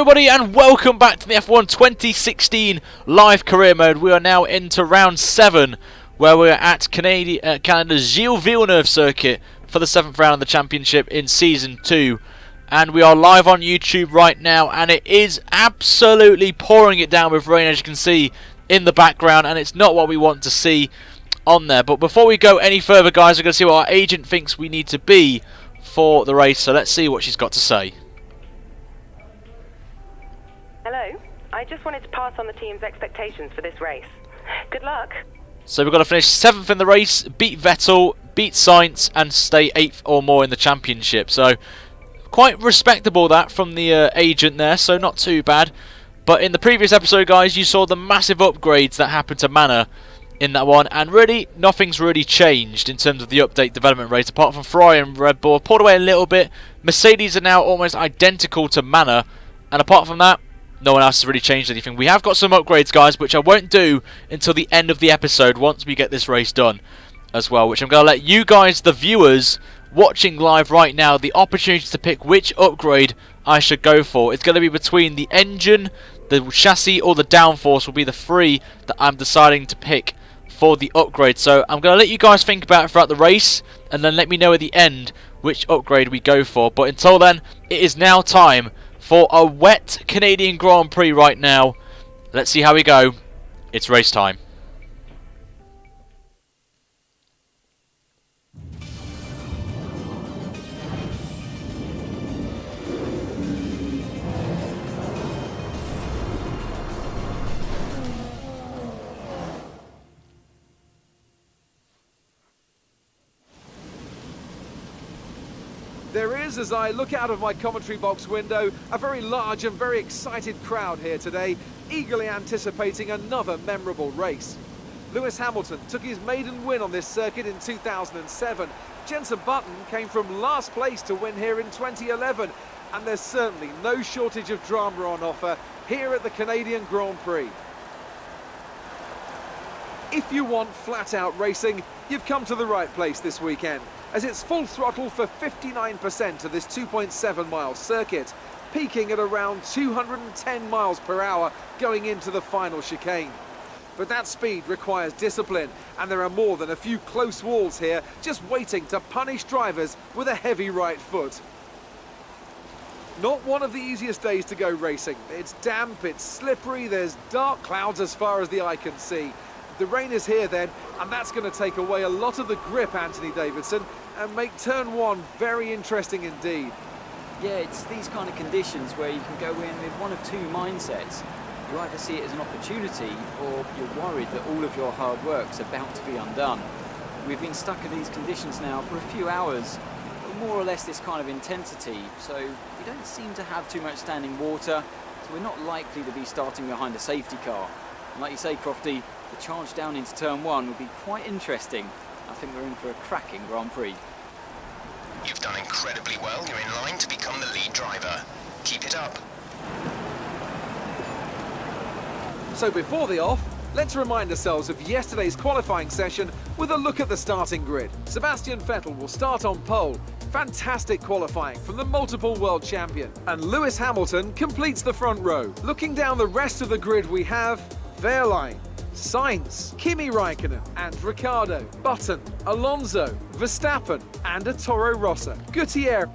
everybody, and welcome back to the F1 2016 live career mode. We are now into round 7, where we're at Canada's Gilles Villeneuve circuit for the 7th round of the championship in Season 2. And we are live on YouTube right now, and it is absolutely pouring it down with rain, as you can see in the background, and it's not what we want to see on there. But before we go any further, guys, we're going to see what our agent thinks we need to be for the race, so let's see what she's got to say. Hello, I just wanted to pass on the team's expectations for this race. Good luck. So we've got to finish 7th in the race, beat Vettel, beat Sainz, and stay 8th or more in the championship. So quite respectable that from the agent there, so not too bad. But in the previous episode, guys, you saw the massive upgrades that happened to Mana in that one, and really nothing's really changed in terms of the update development rate, apart from Ferrari and Red Bull pulled away a little bit. Mercedes are now almost identical to Mana, and apart from that, no one else has really changed anything. We have got some upgrades, guys, which I won't do until the end of the episode once we get this race done as well, which I'm going to let you guys, the viewers watching live right now, the opportunity to pick which upgrade I should go for. It's going to be between the engine, the chassis, or the downforce will be the 3 that I'm deciding to pick for the upgrade. So I'm going to let you guys think about it throughout the race, and then let me know at the end which upgrade we go for. But until then, it is now time for a wet Canadian Grand Prix right now. Let's see how we go. It's race time. There is, as I look out of my commentary box window, a very large and very excited crowd here today, eagerly anticipating another memorable race. Lewis Hamilton took his maiden win on this circuit in 2007. Jenson Button came from last place to win here in 2011, and there's certainly no shortage of drama on offer here at the Canadian Grand Prix. If you want flat-out racing, you've come to the right place this weekend, as it's full throttle for 59% of this 2.7-mile circuit, peaking at around 210 miles per hour going into the final chicane. But that speed requires discipline, and there are more than a few close walls here just waiting to punish drivers with a heavy right foot. Not one of the easiest days to go racing. It's damp, it's slippery, there's dark clouds as far as the eye can see. The rain is here then, and that's going to take away a lot of the grip, Anthony Davidson, and make turn 1 very interesting indeed. Yeah, it's these kind of conditions where you can go in with one of 2 mindsets. You either see it as an opportunity, or you're worried that all of your hard work's about to be undone. We've been stuck in these conditions now for a few hours, more or less this kind of intensity, so we don't seem to have too much standing water, so we're not likely to be starting behind a safety car. And like you say, Crofty, the charge down into turn 1 would be quite interesting. I think we're in for a cracking Grand Prix. You've done incredibly well. You're in line to become the lead driver. Keep it up. So before the off, let's remind ourselves of yesterday's qualifying session with a look at the starting grid. Sebastian Vettel will start on pole. Fantastic qualifying from the multiple world champion. And Lewis Hamilton completes the front row. Looking down the rest of the grid, we have Wehrlein, Sainz, Kimi Raikkonen and Ricciardo, Button, Alonso, Verstappen and a Toro Rosso. Gutierrez.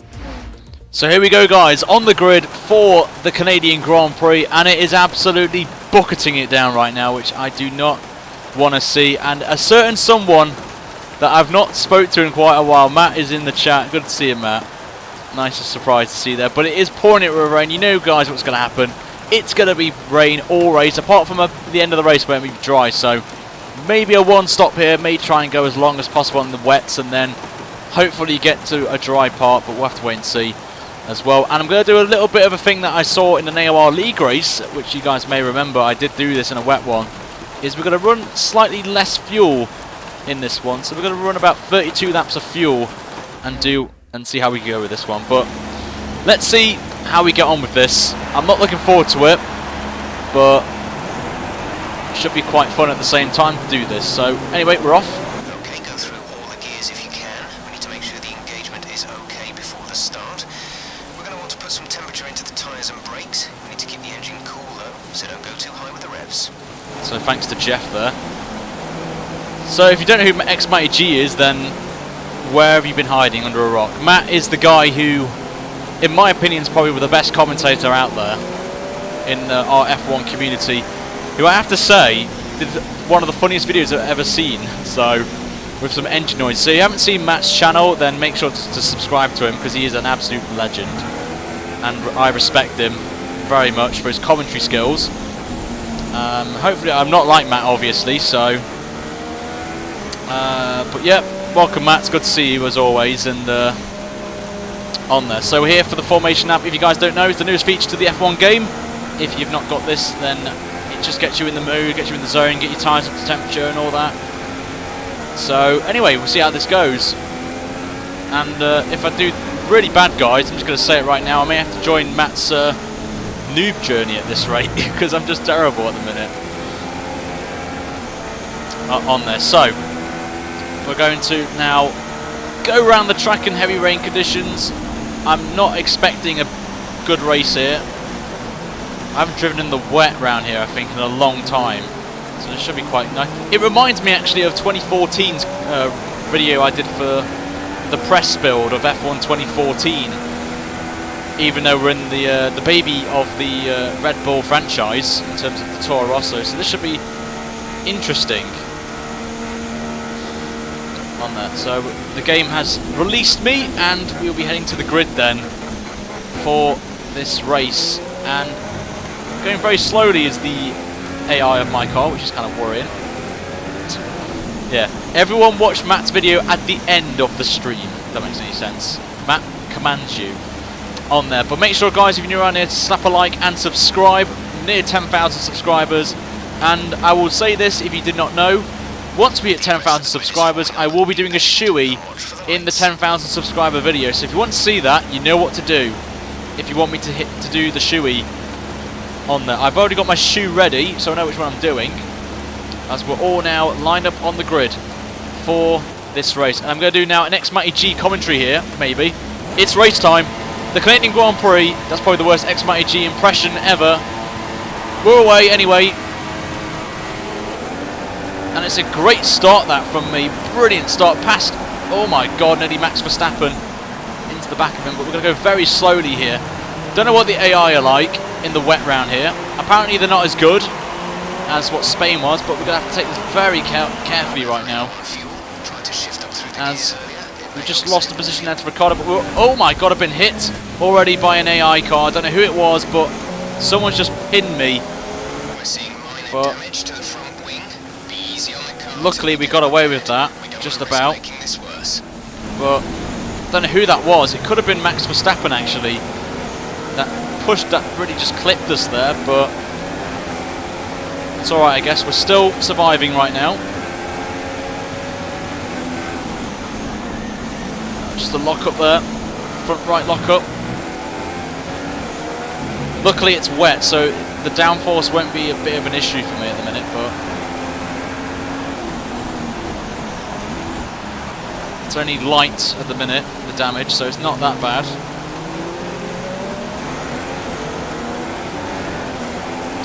So here we go, guys, on the grid for the Canadian Grand Prix, and it is absolutely bucketing it down right now, which I do not want to see. And a certain someone that I've not spoke to in quite a while, Matt, is in the chat. Good to see you, Matt. Nice surprise to see there, but it is pouring it with rain. You know, guys, what's going to happen. It's going to be rain all race, apart from the end of the race where it'll be dry. So maybe a one stop here, may try and go as long as possible on the wets, and then hopefully get to a dry part, but we'll have to wait and see as well. And I'm going to do a little bit of a thing that I saw in the AOR League race, which you guys may remember. I did do this in a wet one, is we're going to run slightly less fuel in this one. So we're going to run about 32 laps of fuel and see how we go with this one. But let's see how we get on with this. I'm not looking forward to it, but it should be quite fun at the same time to do this. So anyway, we're off. Okay, go through all the gears if you can. We need to make sure the engagement is okay before the start. We're going to want to put some temperature into the tyres and brakes. We need to thanks to Jeff there. So if you don't know who X-Mighty G is, then where have you been hiding under a rock? Matt is the guy who, in my opinion, is probably the best commentator out there in our F1 community, who I have to say did one of the funniest videos I've ever seen, so with some engine noise. So if you haven't seen Matt's channel, then make sure to subscribe to him, because he is an absolute legend and I respect him very much for his commentary skills. Hopefully I'm not like Matt, obviously, so but yeah, welcome Matt, it's good to see you as always, and on there. So we're here for the formation app. If you guys don't know, it's the newest feature to the F1 game. If you've not got this, then it just gets you in the mood, gets you in the zone, get your tyres up to temperature and all that. So anyway, we'll see how this goes. And if I do really bad, guys, I'm just going to say it right now, I may have to join Matt's noob journey at this rate, because I'm just terrible at the minute. On there. So we're going to now go around the track in heavy rain conditions. I'm not expecting a good race here. I haven't driven in the wet round here, I think, in a long time, so this should be quite nice. It reminds me actually of 2014's video I did for the press build of F1 2014, even though we're in the baby of the Red Bull franchise in terms of the Toro Rosso, so this should be interesting. On that, so the game has released me, and we'll be heading to the grid then for this race. And going very slowly is the AI of my car, which is kind of worrying. Yeah, everyone watch Matt's video at the end of the stream, if that makes any sense. Matt commands you on there. But make sure, guys, if you're new around here, to slap a like and subscribe. Near 10,000 subscribers, and I will say this if you did not know, once we hit 10,000 subscribers, I will be doing a shoey in the 10,000 subscriber video. So if you want to see that, you know what to do. If you want me to do the shoey on there, I've already got my shoe ready, so I know which one I'm doing. As we're all now lined up on the grid for this race, and I'm going to do now an X-Mighty G commentary here. Maybe it's race time. The Canadian Grand Prix. That's probably the worst X-Mighty G impression ever. We're away anyway. And it's a great start that from me, brilliant start, past, oh my god, nearly Max Verstappen into the back of him, but we're going to go very slowly here. Don't know what the AI are like in the wet round here. Apparently they're not as good as what Spain was, but we're going to have to take this very carefully right now, as we've just lost the position there to Ricciardo, but oh my god, I've been hit already by an AI car. I don't know who it was, but someone's just pinned me. But luckily we got away with that, just about. But I don't know who that was. It could have been Max Verstappen actually. That push that really just clipped us there, but it's alright I guess. We're still surviving right now. Just a lock up there. Front right lock up. Luckily it's wet, so the downforce won't be a bit of an issue for me at the minute, but it's only light at the minute, the damage, so it's not that bad.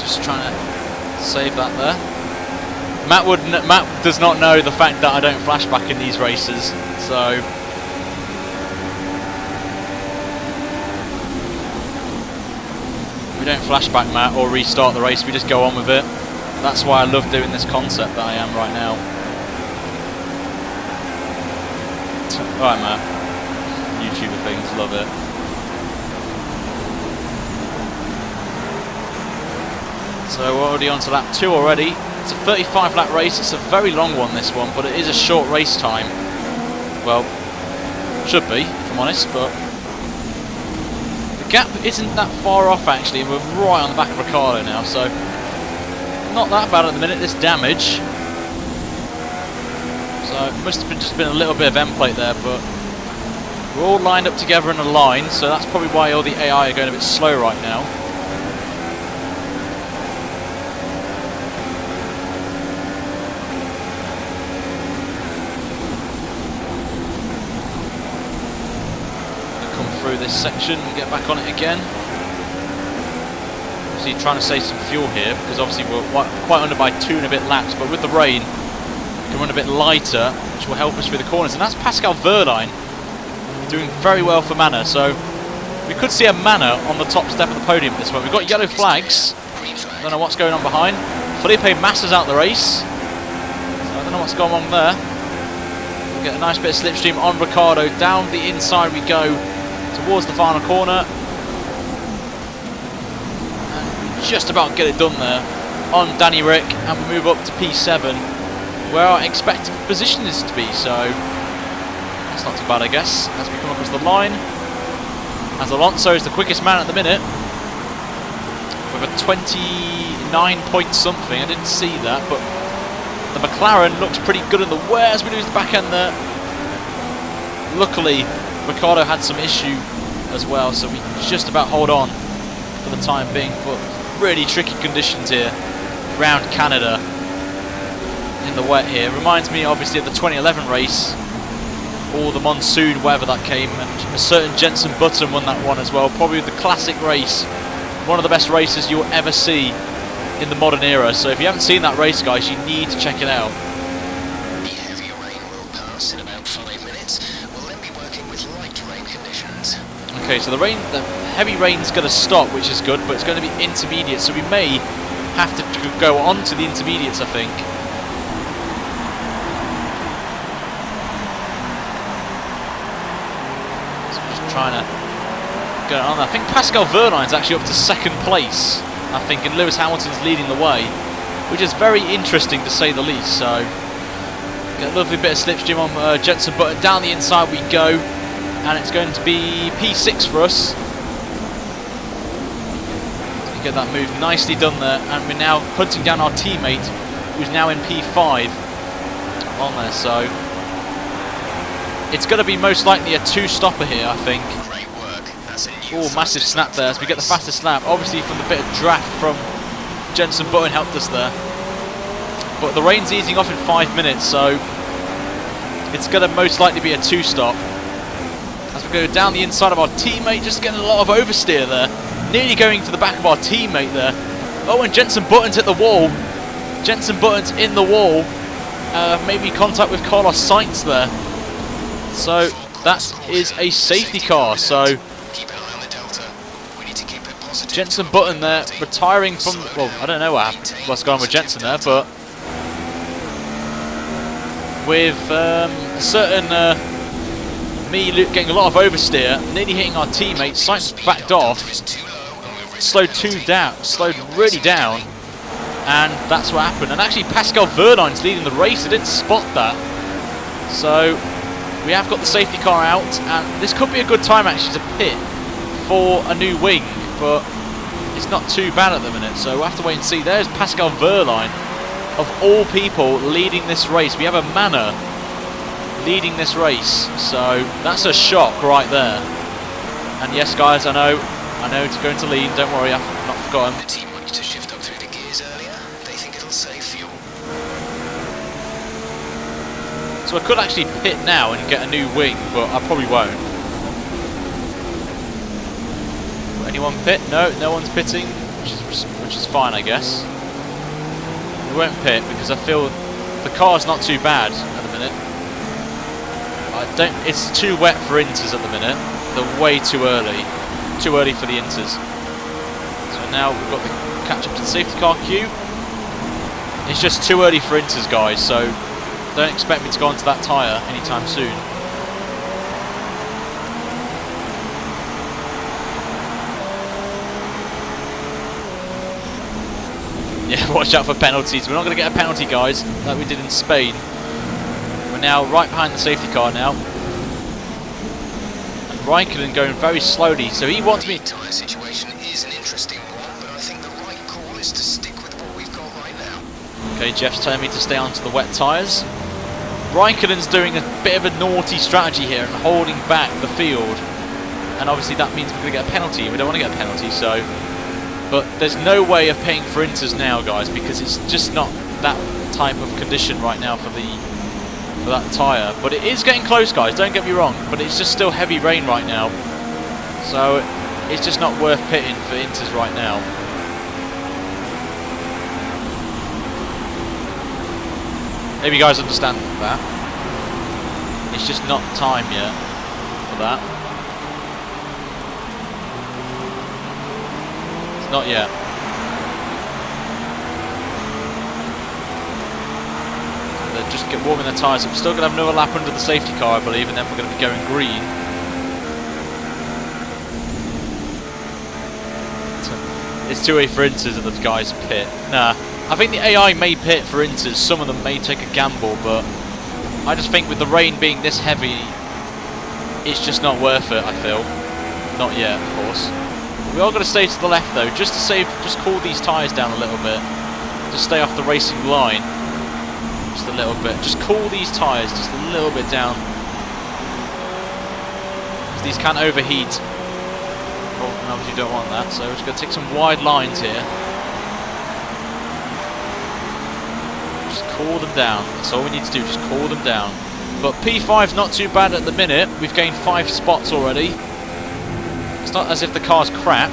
Just trying to save that there. Matt does not know the fact that I don't flashback in these races, so we don't flashback, Matt, or restart the race, we just go on with it. That's why I love doing this concept that I am right now. Alright, Matt. YouTuber things, love it. So we're already on to lap 2 already. It's a 35 lap race, it's a very long one this one, but it is a short race time. Well, should be, if I'm honest, but the gap isn't that far off actually, and we're right on the back of Ricciardo now, so not that bad at the minute, this damage. So it must have just been a little bit of end plate there, but we're all lined up together in a line, so that's probably why all the AI are going a bit slow right now. Through this section and get back on it again. Obviously trying to save some fuel here, because obviously we're quite under by 2 and a bit laps, but with the rain, we can run a bit lighter, which will help us through the corners. And that's Pascal Wehrlein doing very well for Manor, so we could see a Manor on the top step of the podium at this point. We've got yellow flags. I don't know what's going on behind. Felipe Massa's out the race, so I don't know what's going on there. We'll get a nice bit of slipstream on Ricciardo. Down the inside we go towards the final corner. Just about get it done there on Danny Rick, and we move up to P7 where our expected position is to be, so that's not too bad I guess as we come across the line, as Alonso is the quickest man at the minute with a 29 point something. I didn't see that, but the McLaren looks pretty good in the wear as we lose the back end there. Luckily Ricciardo had some issue as well, so we can just about hold on for the time being, but really tricky conditions here around Canada in the wet here. Reminds me obviously of the 2011 race, all the monsoon weather that came, and a certain Jenson Button won that one as well. Probably the classic race, one of the best races you'll ever see in the modern era. So if you haven't seen that race, guys, you need to check it out. The heavy rain will pass in about 5 minutes. We'll then be working with light rain conditions. Okay, so the heavy rain's going to stop, which is good, but it's going to be intermediate, so we may have to go on to the intermediates, I think. So I'm just trying to get it on there. I think Pascal Wehrlein's actually up to 2nd place, I think, and Lewis Hamilton's leading the way, which is very interesting to say the least. So get a lovely bit of slipstream on Jenson Button. Down the inside we go, and it's going to be P6 for us. Get that move nicely done there, and we're now hunting down our teammate who's now in P5 on there, so it's going to be most likely a 2-stopper here, I think. Great work. That's a new Oh, massive snap there as we get the fastest lap, obviously from the bit of draft from Jenson Button helped us there, but the rain's easing off in 5 minutes, so it's going to most likely be a 2-stop as we go down the inside of our teammate. Just getting a lot of oversteer there, nearly going to the back of our teammate there. Oh, and Jenson Button's hit the wall. Jenson Button's in the wall. Maybe contact with Carlos Sainz there. So that is a safety car. So Jenson Button there retiring from. Well, I don't know what's going on with Jenson there, but with certain me getting a lot of oversteer, nearly hitting our teammate. Sainz backed off. Slowed really down, and that's what happened. And actually Pascal Wehrlein's leading the race. I didn't spot that, so we have got the safety car out, and this could be a good time actually to pit for a new wing, but it's not too bad at the minute, so we'll have to wait and see. There's Pascal Wehrlein, of all people, leading this race. We have a Manor leading this race, so that's a shock right there. And yes guys, I know to go into lead, don't worry, I've not forgotten. The team want you to shift up through the gears earlier. They think it'll save fuel. So I could actually pit now and get a new wing, but I probably won't. Will anyone pit? No, no one's pitting, which is fine, I guess. We won't pit because I feel the car's not too bad at the minute. It's too wet for inters at the minute. They're way too early. Too early for the inters. So now we've got the catch up to the safety car queue. It's just too early for inters, guys, so don't expect me to go onto that tyre anytime soon. Yeah, watch out for penalties. We're not going to get a penalty, guys, like we did in Spain. We're now right behind the safety car now. Raikkonen going very slowly, so he wants me. The tyre situation is an interesting one, but I think the right call is to stick with what we've got right now. Okay, Jeff's telling me to stay onto the wet tyres. Raikkonen's doing a bit of a naughty strategy here and holding back the field, and obviously that means we're going to get a penalty, and we don't want to get a penalty, so. But there's no way of paying for inters now, guys, because it's just not that type of condition right now for that tyre. But it is getting close, guys, don't get me wrong, but it's just still heavy rain right now, so it's just not worth pitting for inters right now. Maybe you guys understand that. It's just not time yet for that. It's not yet. They're just get warming their tyres up. Still going to have another lap under the safety car, I believe, and then we're going to be going green. It's two-way for Inters at the guys' pit. Nah, I think the AI may pit for Inters. Some of them may take a gamble, but I just think with the rain being this heavy, it's just not worth it, I feel. Not yet, of course. We are going to stay to the left, though, just to save, just cool these tyres down a little bit. Just stay off the racing line. Just a little bit. Just cool these tyres just a little bit down. Because these can overheat. Oh, and obviously you don't want that, so we're just going to take some wide lines here. Just cool them down. That's all we need to do, just cool them down. But P5's not too bad at the minute. We've gained 5 spots already. It's not as if the car's crap.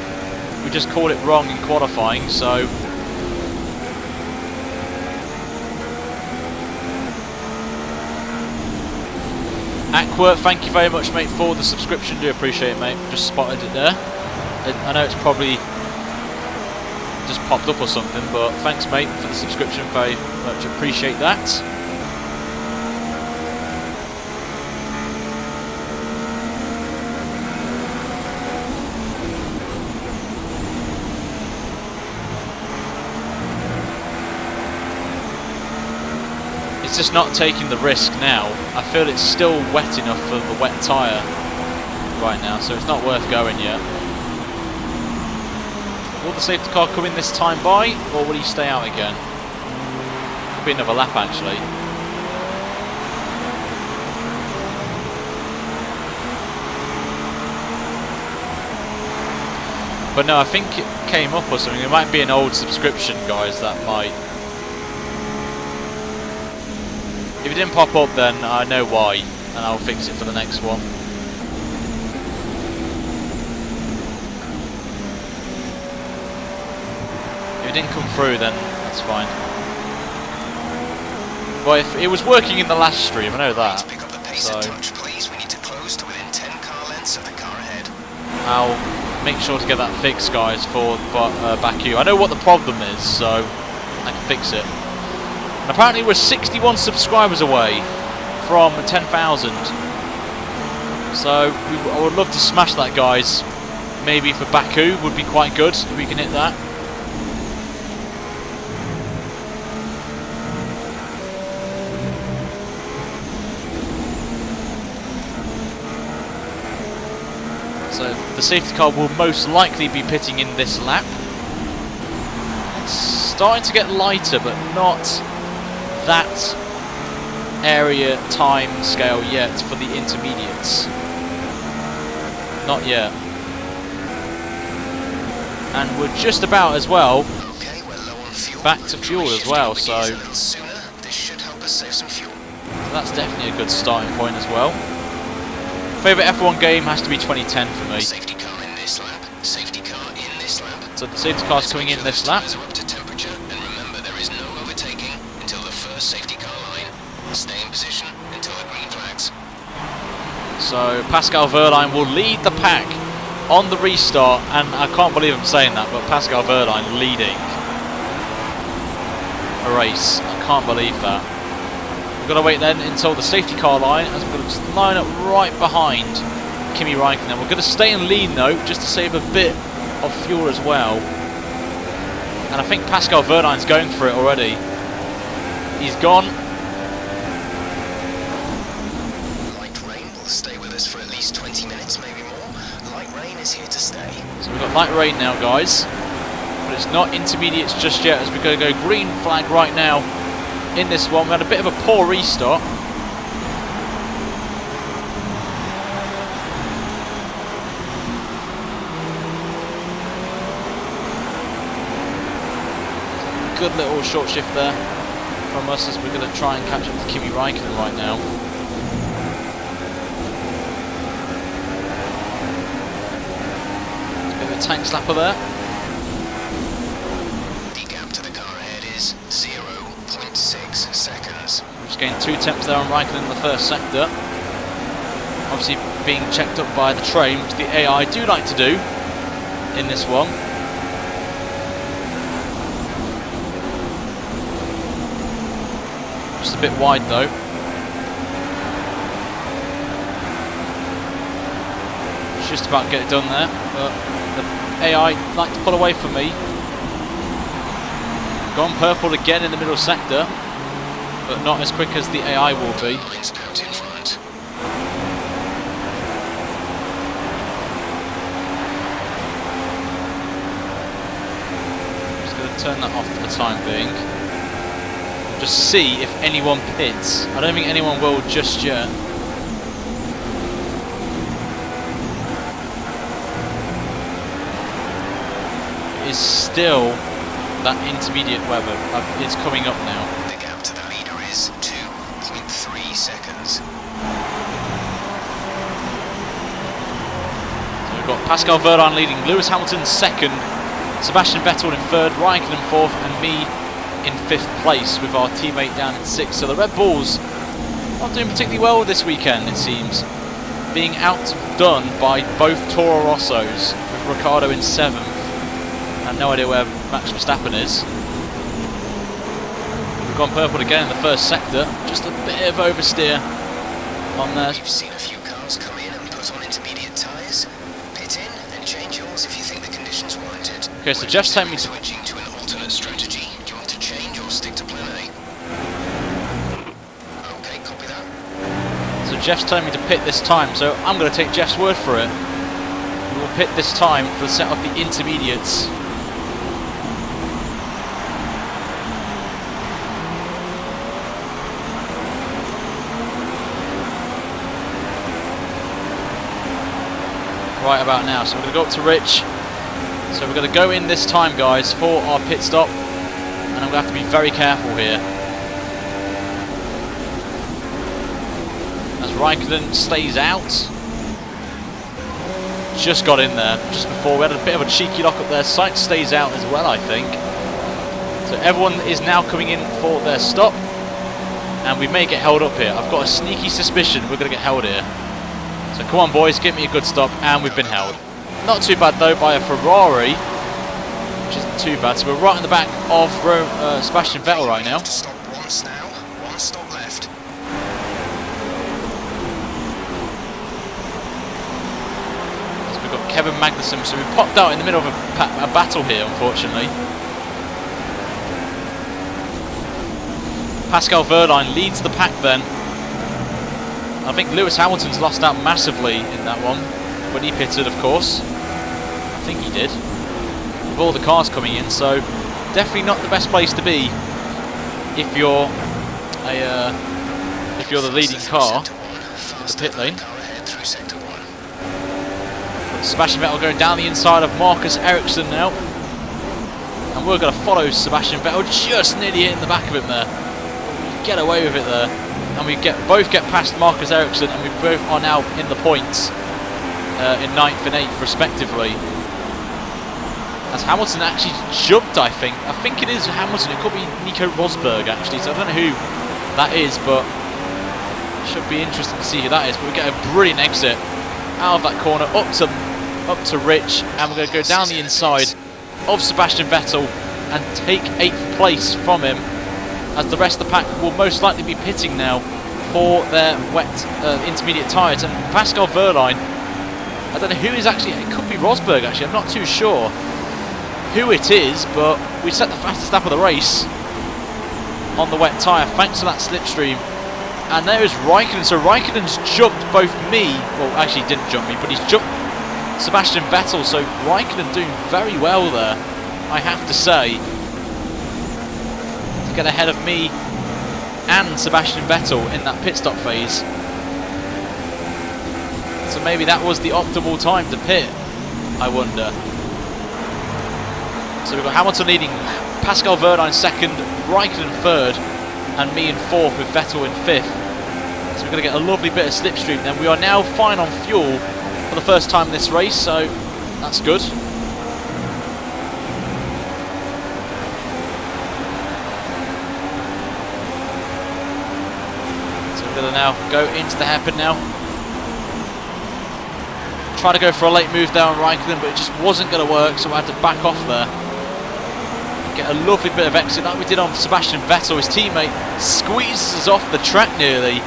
We just called it wrong in qualifying, so... Aqua, thank you very much, mate, for the subscription. Do appreciate it, mate. Just spotted it there. I know it's probably just popped up or something, but thanks, mate, for the subscription. Very much appreciate that. It's just not taking the risk now. I feel it's still wet enough for the wet tyre right now, so it's not worth going yet. Will the safety car come in this time by, or will he stay out again? Could be another lap, actually. But no, I think it came up or something. It might be an old subscription, guys, that might... If it didn't pop up, then I know why, and I'll fix it for the next one. If it didn't come through, then that's fine. Well, if it was working in the last stream, I know that. So I'll make sure to get that fixed, guys, for Baku. I know what the problem is, so I can fix it. And apparently we're 61 subscribers away from 10,000. So I would love to smash that, guys. Maybe for Baku would be quite good if we can hit that. So the safety car will most likely be pitting in this lap. It's starting to get lighter, but not that area time scale yet for the intermediates. Not yet. And we're just about as well back to fuel as well, so that's definitely a good starting point as well. Favourite F1 game has to be 2010 for me. Safety car in this lap. Safety car in this lap. So the safety car's coming in this lap. Up to temperature, and remember there is no overtaking until the first safety car line. Stay in position until the green flags. So Pascal Wehrlein will lead the pack on the restart, and I can't believe I'm saying that, but Pascal Wehrlein leading a race. I can't believe that. We've got to wait then until the safety car line, as we're going to just line up right behind Kimi Raikkonen. We're going to stay in lead though, just to save a bit of fuel as well. And I think Pascal Wehrlein's going for it already. He's gone. Light rain will stay with us for at least 20 minutes, maybe more. Light rain is here to stay. So we've got light rain now, guys. But it's not intermediates just yet, as we're going to go green flag right now in this one. We had a bit of a poor restart. Good little short shift there from us, as we're going to try and catch up with Kimi Raikkonen right now. Bit of a tank slapper there. The gap to the car ahead is 0.6 seconds. gained 2 temps there on Raikkonen in the first sector. Obviously being checked up by the train, which the AI do like to do in this one. Just a bit wide though. Just about get it done there, but the AI like to pull away from me. Gone purple again in the middle sector, but not as quick as the AI will be. Just going to turn that off for the time being. Just see if anyone pits. I don't think anyone will just yet. Is still that intermediate weather. It's coming up now. The gap to the leader is 2.3 seconds. So we've got Pascal Wehrlein leading, Lewis Hamilton second, Sebastian Vettel in third, Raikkonen in fourth, and me in fifth place with our teammate down in sixth. So the Red Bulls not doing particularly well this weekend, it seems. Being outdone by both Toro Rossos, with Ricciardo in seventh. I have no idea where Max Verstappen is. We've gone purple again in the first sector. Just a bit of oversteer on there. We've seen a few cars come in and put on intermediate tyres. Pit in and change yours if you think the conditions warrant it. Okay, so Jeff's telling me to switching to an alternate strategy. Do you want to change or stick to plan A? Okay, copy that. So Jeff's telling me to pit this time, so I'm going to take Jeff's word for it. We will pit this time for the set of the intermediates. Right about now, so we're going to go up to Rich. So we're going to go in this time, guys, for our pit stop, and I'm going to have to be very careful here. As Raikkonen stays out. Just got in there, just before. We had a bit of a cheeky lock up there. Sainz stays out as well, I think. So everyone is now coming in for their stop, and we may get held up here. I've got a sneaky suspicion we're going to get held here. So come on boys, give me a good stop, and we've been held. Not too bad though by a Ferrari, which isn't too bad. So we're right in the back of Sebastian Vettel right now. Stop once now, one stop left. So we've got Kevin Magnussen, so we've popped out in the middle of a battle here, unfortunately. Pascal Wehrlein leads the pack then. I think Lewis Hamilton's lost out massively in that one, when he pitted, of course. I think he did. With all the cars coming in, so definitely not the best place to be if you're the leading car in the pit lane. Sebastian Vettel going down the inside of Marcus Ericsson now, and we're going to follow Sebastian Vettel, just nearly hitting the back of him there. We get away with it there. And we both get past Marcus Ericsson, and we both are now in the points in 9th and 8th respectively. As Hamilton actually jumped, I think. I think it is Hamilton. It could be Nico Rosberg actually. So I don't know who that is, but should be interesting to see who that is. But we get a brilliant exit out of that corner up to Rich, and we're going to go down the inside of Sebastian Vettel and take 8th place from him. As the rest of the pack will most likely be pitting now for their wet intermediate tyres. And Pascal Wehrlein, I don't know who is actually, it could be Rosberg actually, I'm not too sure who it is, but we set the fastest lap of the race on the wet tyre thanks to that slipstream. And there is Raikkonen, so Raikkonen's jumped both me, well actually he didn't jump me, but he's jumped Sebastian Vettel, so Raikkonen doing very well there, I have to say. Get ahead of me and Sebastian Vettel in that pit stop phase. So maybe that was the optimal time to pit, I wonder. So we've got Hamilton leading, Pascal Wehrlein second, Raikkonen third, and me in fourth with Vettel in fifth. So we're going to get a lovely bit of slipstream then. We are now fine on fuel for the first time in this race, so that's good. So we're going to now go into the hairpin now. Try to go for a late move there on Raikkonen, but it just wasn't going to work, so I had to back off there. Get a lovely bit of exit like we did on Sebastian Vettel. His teammate squeezes us off the track nearly,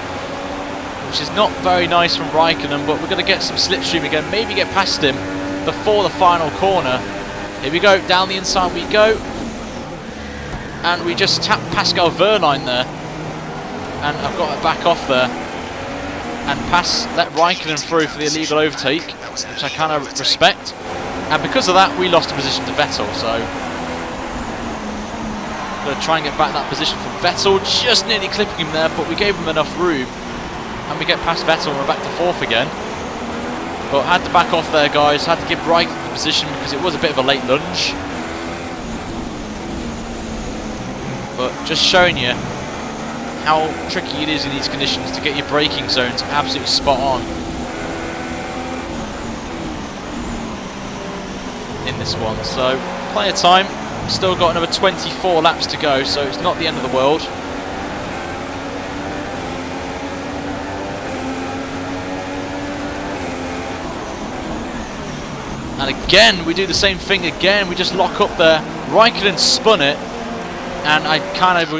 which is not very nice from Raikkonen, but we're going to get some slipstream again, maybe get past him before the final corner. Here we go, down the inside we go. And we just tapped Pascal Wehrlein there. And I've got to back off there. And let Raikkonen through for the illegal overtake, which I kind of respect. And because of that, we lost a position to Vettel, so I'm going to try and get back that position from Vettel, just nearly clipping him there, but we gave him enough room. And we get past Vettel and we're back to 4th again. But had to back off there, guys, had to give Raikkonen the position because it was a bit of a late lunge. But just showing you how tricky it is in these conditions to get your braking zones absolutely spot on in this one. So plenty of time, still got another 24 laps to go, so it's not the end of the world. And again we do the same thing again, we just lock up there. Raikkonen spun it, and I kind of...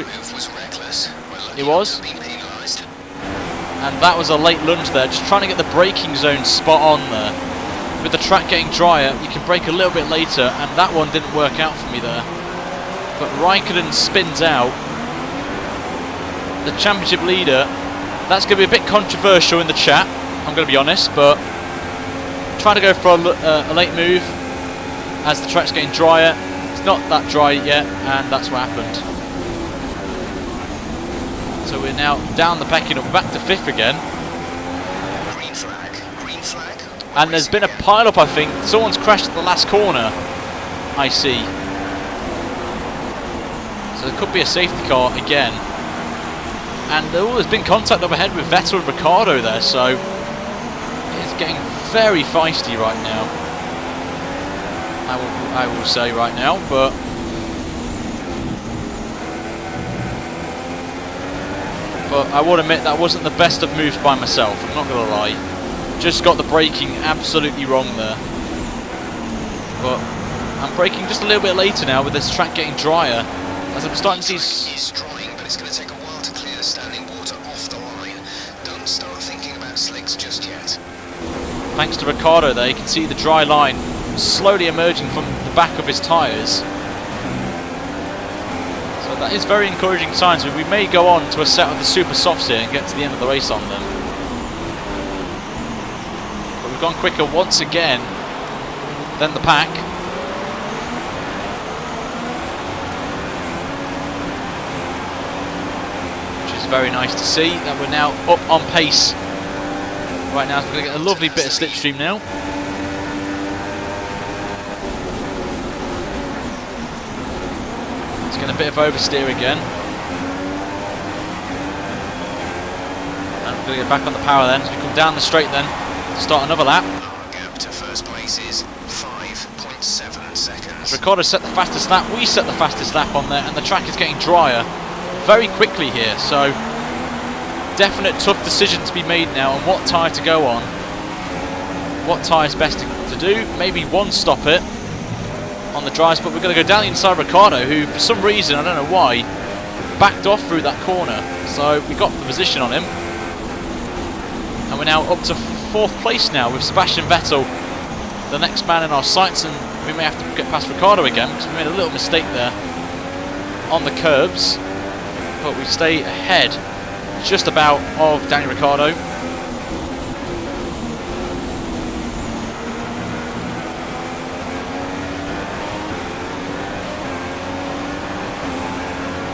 It was. And that was a late lunge there, just trying to get the braking zone spot on there. With the track getting drier, you can brake a little bit later, and that one didn't work out for me there. But Raikkonen spins out. The championship leader, that's going to be a bit controversial in the chat, I'm going to be honest, but trying to go for a late move as the track's getting drier. It's not that dry yet, and that's what happened. So we're now down the pecking up, back to 5th again. Green flag. And there's been a pile-up, I think. Someone's crashed at the last corner, I see. So there could be a safety car again. And there's been contact up ahead with Vettel and Ricciardo there, so it's getting very feisty right now. I will say right now, but I would admit that wasn't the best of moves by myself, I'm not going to lie. Just got the braking absolutely wrong there. But I'm braking just a little bit later now with this track getting drier, as I'm starting to see... It's drying, but it's going to take a while to clear the standing water off the line. Don't start thinking about slicks just yet. Thanks to Ricciardo there, you can see the dry line slowly emerging from the back of his tyres. So that is very encouraging signs. We may go on to a set of the super softs here and get to the end of the race on them. But we've gone quicker once again than the pack. Which is very nice to see that we're now up on pace. Right now, so we're going to get a lovely bit of slipstream now. It's getting a bit of oversteer again. And we're going to get back on the power then, so we come down the straight then to start another lap. Our gap to first place is 5.7 seconds. Ricciardo set the fastest lap, we set the fastest lap on there, and the track is getting drier very quickly here, so definite tough decision to be made now on what tyre to go on. What tyre is best to do. Maybe one stop it on the dries, but we're going to go down the inside Ricciardo, who for some reason, I don't know why, backed off through that corner. So we got the position on him. And we're now up to 4th place now with Sebastian Vettel, the next man in our sights, and we may have to get past Ricciardo again because we made a little mistake there on the curbs. But we stay ahead just about of Daniel Ricciardo.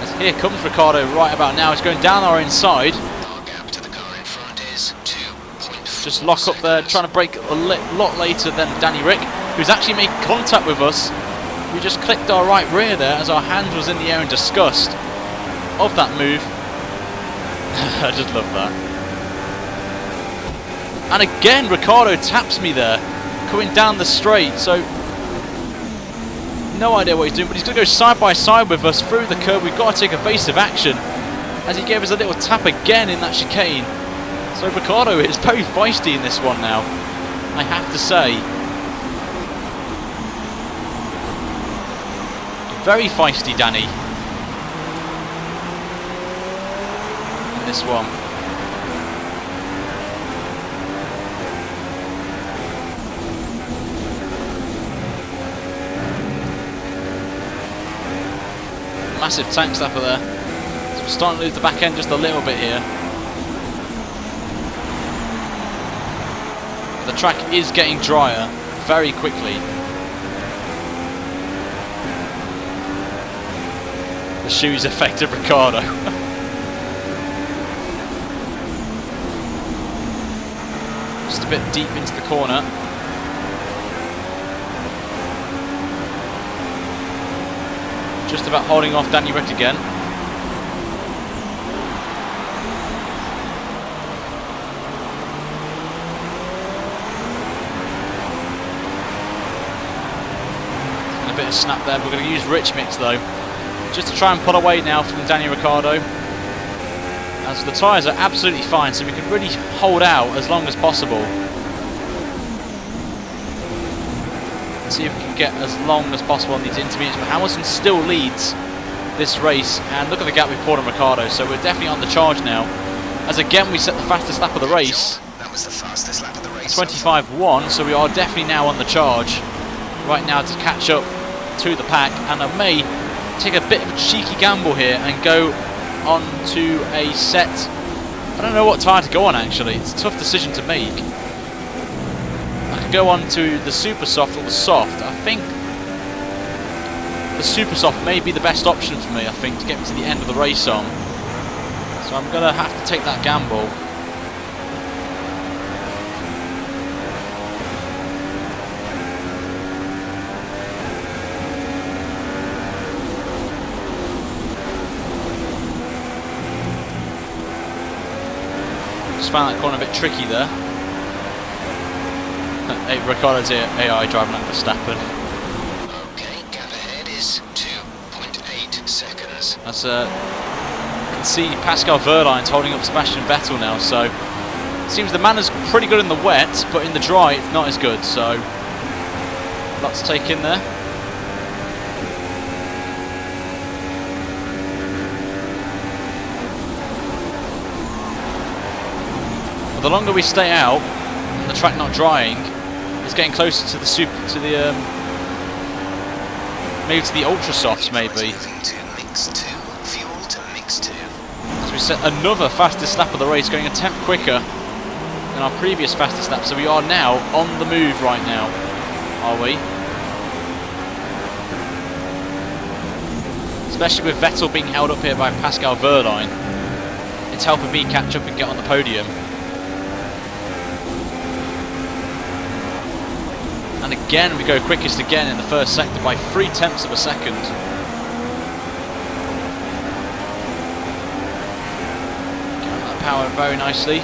As here comes Ricciardo right about now. He's going down our inside. Our gap to the car in front is 2.4 Just lock up there, trying to brake a lot later than Danny Rick, who's actually made contact with us. We just clicked our right rear there as our hand was in the air in disgust of that move. I just love that. And again, Ricciardo taps me there, coming down the straight, so no idea what he's doing, but he's going to go side by side with us through the curb. We've got to take evasive action, as he gave us a little tap again in that chicane. So Ricciardo is very feisty in this one now, I have to say. Very feisty, Danny, in this one. Massive tank slapper there. So we're starting to lose the back end just a little bit here. The track is getting drier very quickly. The shoes affected Ricciardo. Just a bit deep into the corner. Just about holding off Danny Rick again. And a bit of snap there. We're going to use Rich Mix though, just to try and pull away now from Danny Ricciardo. As the tyres are absolutely fine, so we can really hold out as long as possible. See if we can get as long as possible on these intermediates. But Hamilton still leads this race, and look at the gap with Paul and Ricciardo, so we're definitely on the charge now. As again we set the fastest lap of the race. That was the fastest lap of the race. 25.1, so we are definitely now on the charge right now to catch up to the pack, and I may take a bit of a cheeky gamble here and go on to a set. I don't know what tyre to go on actually, it's a tough decision to make. Go on to the super soft or the soft. I think the super soft may be the best option for me, I think, to get me to the end of the race on. So I'm going to have to take that gamble. Just found that corner a bit tricky there. Ricciardo's AI driving under Verstappen. Okay, gap ahead is 2.8 seconds. As you can see, Pascal Wehrlein's holding up Sebastian Vettel now, so it seems the man is pretty good in the wet, but in the dry it's not as good, so lots to take in there. But the longer we stay out, the track not drying, it's getting closer to the maybe to the ultra softs maybe. So we set another fastest lap of the race, going a tenth quicker than our previous fastest lap. So we are now on the move right now, are we? Especially with Vettel being held up here by Pascal Wehrlein, it's helping me catch up and get on the podium. And again we go quickest again in the first sector by 0.3 of a second. Getting that power very nicely.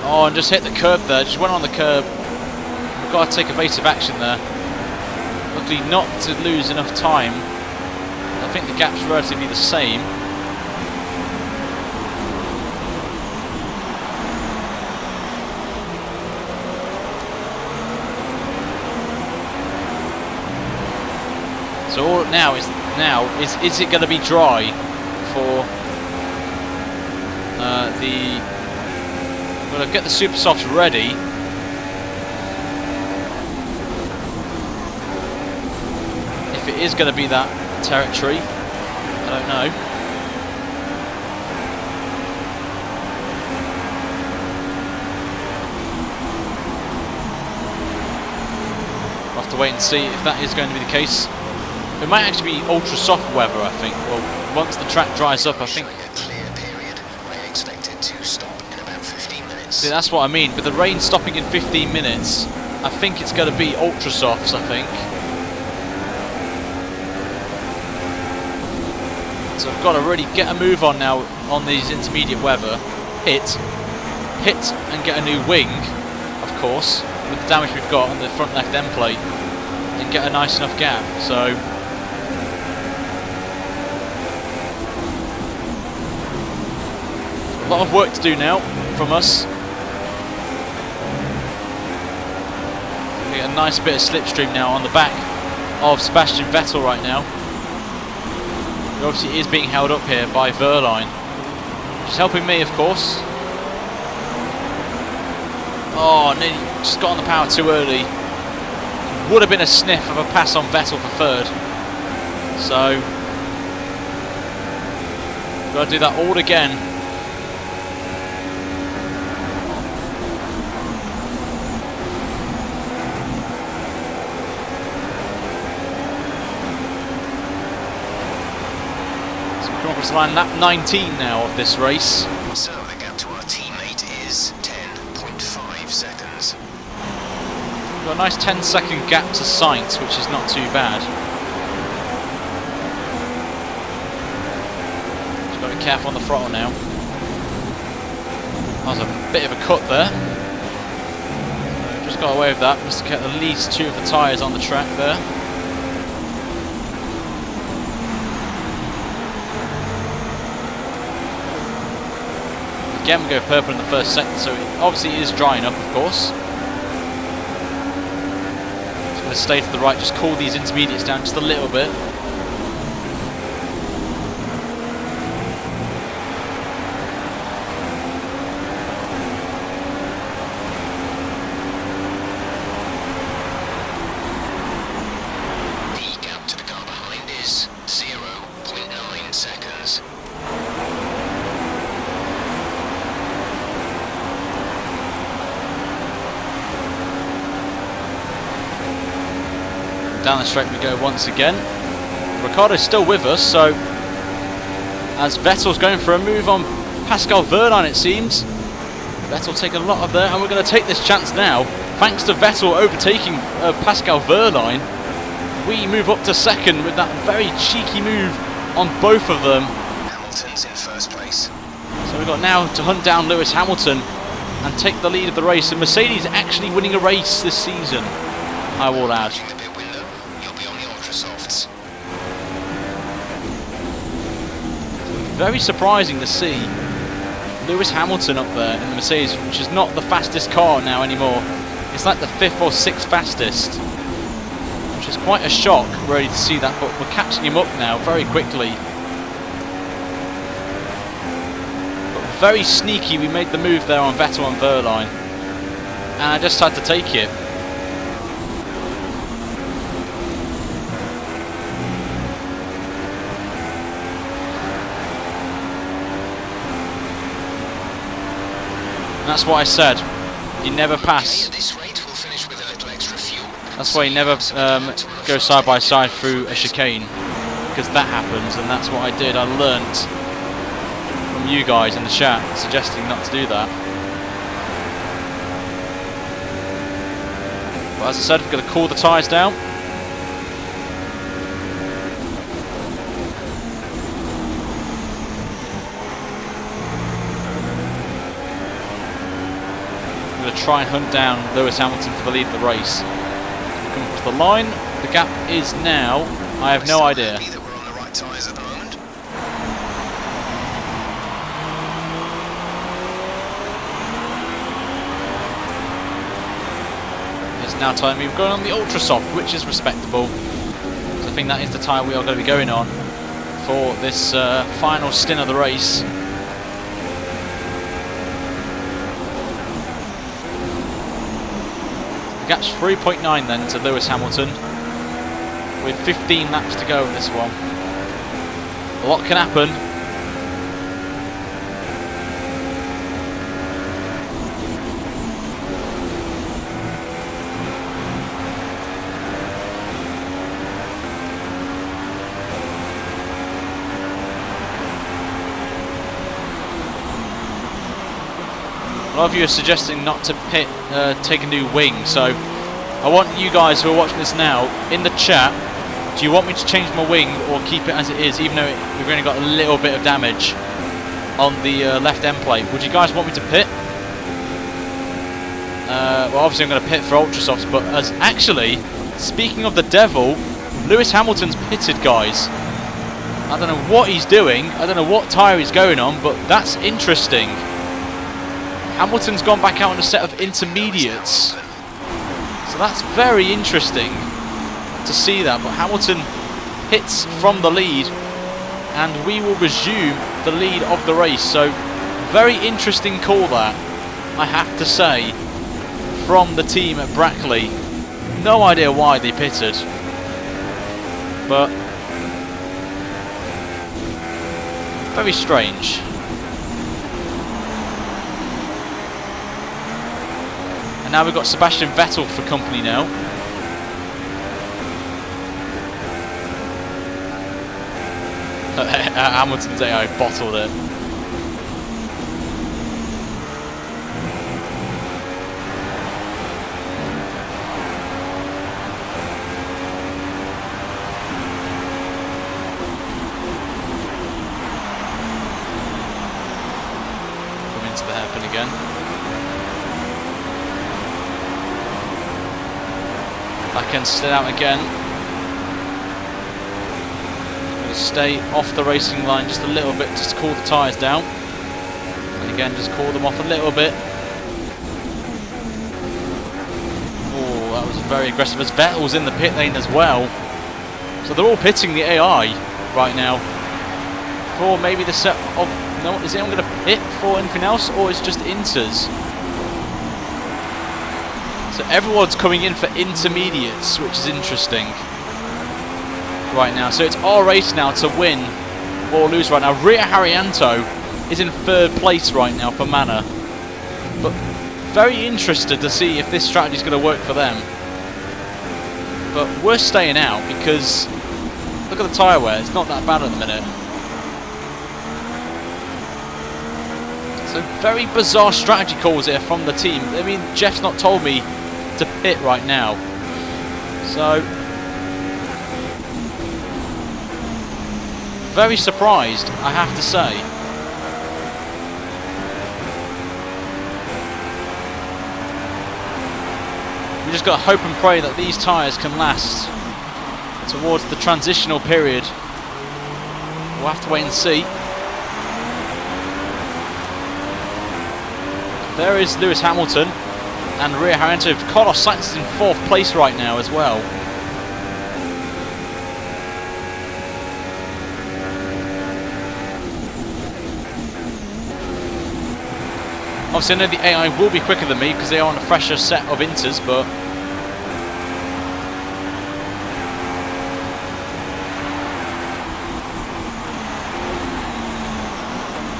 Oh, and just hit the curb there, just went on the curb. We've got to take evasive action there. Luckily not to lose enough time. I think the gap's relatively the same. So all now is it going to be dry for the? I'm going to get the super softs ready. If it is going to be that territory, I don't know. We'll have to wait and see if that is going to be the case. It might actually be ultra soft weather, I think. Well, once the track dries up, I think. See, that's what I mean. With the rain stopping in 15 minutes, I think it's going to be ultra softs, I think. So I've got to really get a move on now on these intermediate weather. Hit, and get a new wing, of course, with the damage we've got on the front left end plate, and get a nice enough gap. So A lot of work to do now from us. We get a nice bit of slipstream now on the back of Sebastian Vettel right now. He obviously is being held up here by Wehrlein, which is helping me, of course. Oh, nearly just got on the power too early. Would have been a sniff of a pass on Vettel for third. So, got to do that all again. So we come across the line, lap 19 now of this race. So the gap to our teammate is 10.5 seconds. Got a nice 10-second gap to Sainz, which is not too bad. Just got to be careful on the throttle now. That was a bit of a cut there. Just got away with that. Must have kept at least 2 of the tyres on the track there. Again, we go purple in the first sector, so it obviously is drying up, of course. Just going to stay to the right, just cool these intermediates down just a little bit. The gap to the car behind is 0.9 seconds. Down the straight we go once again. Ricciardo's still with us, so as Vettel's going for a move on Pascal Wehrlein, it seems. Vettel taking a lot of there, and we're going to take this chance now. Thanks to Vettel overtaking Pascal Wehrlein, we move up to second with that very cheeky move on both of them. Hamilton's in first place. So we've got now to hunt down Lewis Hamilton and take the lead of the race. And Mercedes actually winning a race this season, I will add. In the pit window, you'll be on the ultra softs. Very surprising to see Lewis Hamilton up there in the Mercedes, which is not the fastest car now anymore. It's like the 5th or 6th fastest, which is quite a shock really to see that, but we're catching him up now very quickly. But very sneaky, we made the move there on Vettel and Wehrlein, and I just had to take it. And that's what I said. You never pass. At this rate, we'll finish with a little extra fuel. That's why you never go side by side through a chicane, because that happens, and that's what I did. I learnt from you guys in the chat suggesting not to do that. But as I said, we're going to cool the tyres down. Try and hunt down Lewis Hamilton for the lead of the race. Coming across the line, the gap is now, I have no idea. That we're on the right tyres at the moment. It's now time we've gone on the ultra soft, which is respectable. So I think that is the tyre we are going to be going on for this final stint of the race. The gap's 3.9 then to Lewis Hamilton, with 15 laps to go in this one. A lot can happen. A lot of you are suggesting not to take a new wing, so I want you guys who are watching this now in the chat. Do you want me to change my wing or keep it as it is, even though we've only got a little bit of damage on the left end plate? Would you guys want me to pit? Well, obviously I'm going to pit for ultra softs, but as actually, speaking of the devil, Lewis Hamilton's pitted, guys. I don't know what he's doing. I don't know what tyre he's going on, but that's interesting. Hamilton's gone back out on a set of intermediates. So that's very interesting to see that. But Hamilton hits from the lead, and we will resume the lead of the race. So very interesting call that, I have to say, from the team at Brackley. No idea why they pitted, but very strange. And now we've got Sebastian Vettel for company now. Hamilton's AI bottled it. Come into the hairpin again. Back end slid out again. Stay off the racing line just a little bit, just to cool the tyres down, and again just cool them off a little bit. Oh, that was very aggressive, as Vettel's in the pit lane as well, so they're all pitting the AI right now for maybe the set of, no, is anyone going to pit for anything else, or is it just inters? So everyone's coming in for intermediates, which is interesting right now. So it's our race now to win or lose right now. Ricciardo is in 3rd place right now for Manor, but very interested to see if this strategy is going to work for them. But we're staying out because look at the tyre wear, it's not that bad at the minute. So very bizarre strategy calls here from the team. I mean, Jeff's not told me to pit right now, so very surprised, I have to say. We just got to hope and pray that these tyres can last towards the transitional period. We'll have to wait and see. There is Lewis Hamilton and Ricciardo. Carlos Sainz is in 4th place right now as well. Obviously, I know the AI will be quicker than me because they are on a fresher set of inters, but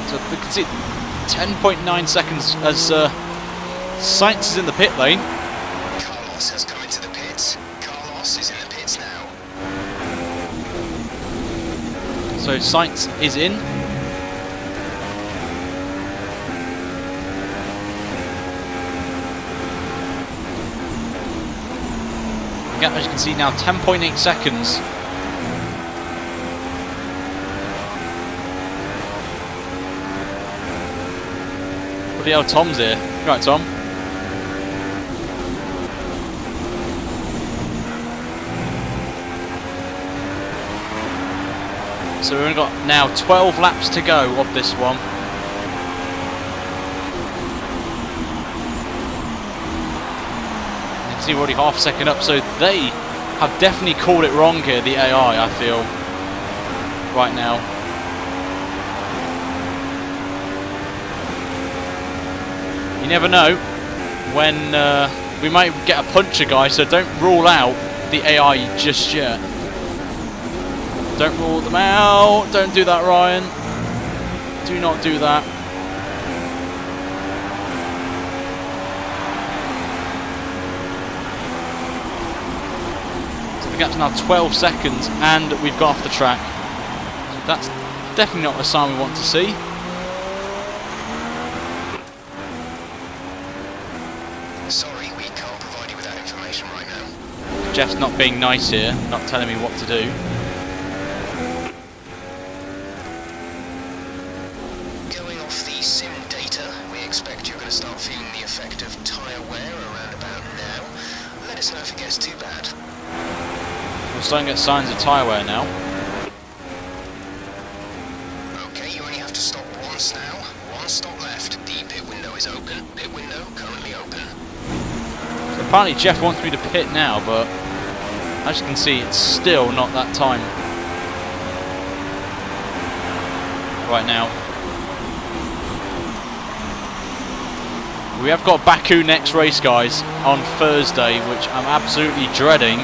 so we can see 10.9 seconds as Sainz is in the pit lane. Carlos has come into the pits. Carlos is in the pits now. So Sainz is in. Gap, as you can see now, 10.8 seconds. Bloody hell, Tom's here. You right, Tom? So we've only got now 12 laps to go of this one. See, we're already half a second up, so they have definitely called it wrong here, the AI, I feel, right now. You never know when we might get a puncher guy, so don't rule out the AI just yet. Don't rule them out. Don't do that, Ryan. Do not do that. The gap's now 12 seconds and we've got off the track. So that's definitely not the sign we want to see. Sorry, we can't provide you with that information right now. Jeff's not being nice here, not telling me what to do. Going off the sim data, we expect you're going to start feeling the effect of tyre wear around about now. Let us know if it gets too bad. We're starting to get signs of tyre wear now. to stop once now. One stop left. The pit window is open. Pit window currently open. So apparently Jeff wants me to pit now, but as you can see, it's still not that time right now. We have got Baku next race, guys, on Thursday, which I'm absolutely dreading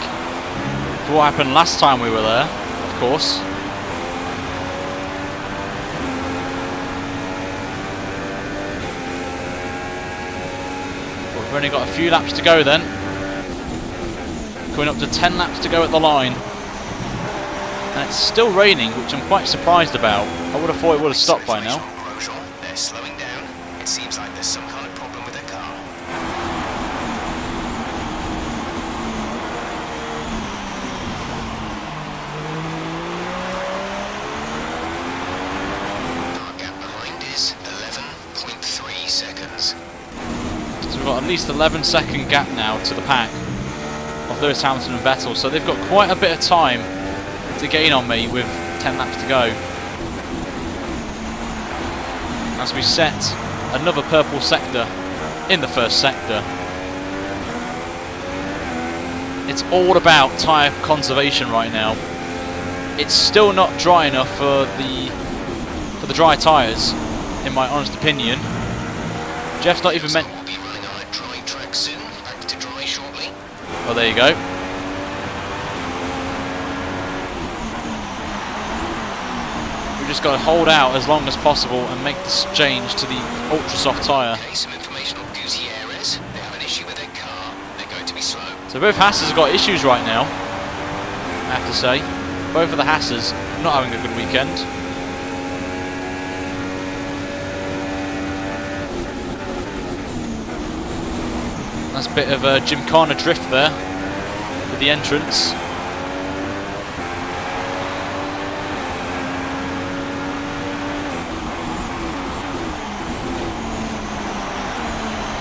for what happened last time we were there, of course. We've only got a few laps to go then. Coming up to 10 laps to go at the line. And it's still raining, which I'm quite surprised about. I would have thought it would have stopped by now. They're slowing down. It seems like there's some kind of problem with their car. Our gap behind is 11.3 seconds. So we've got at least 11-second gap now to the pack of Lewis Hamilton and Vettel. So they've got quite a bit of time to gain on me with 10 laps to go. As we set another purple sector in the first sector. It's all about tyre conservation right now. It's still not dry enough for the dry tyres, in my honest opinion. Jeff's not even meant. We'll be running on a dry track soon. Back to dry shortly. Oh, there you go. We've just got to hold out as long as possible and make this change to the ultra soft tyre. Okay, some information on Gutierrez. They have an issue with their car. They're going to be slow. So both Hasses have got issues right now, I have to say. Both of the Hasses not having a good weekend. That's a bit of a Gymkhana drift there with the entrance.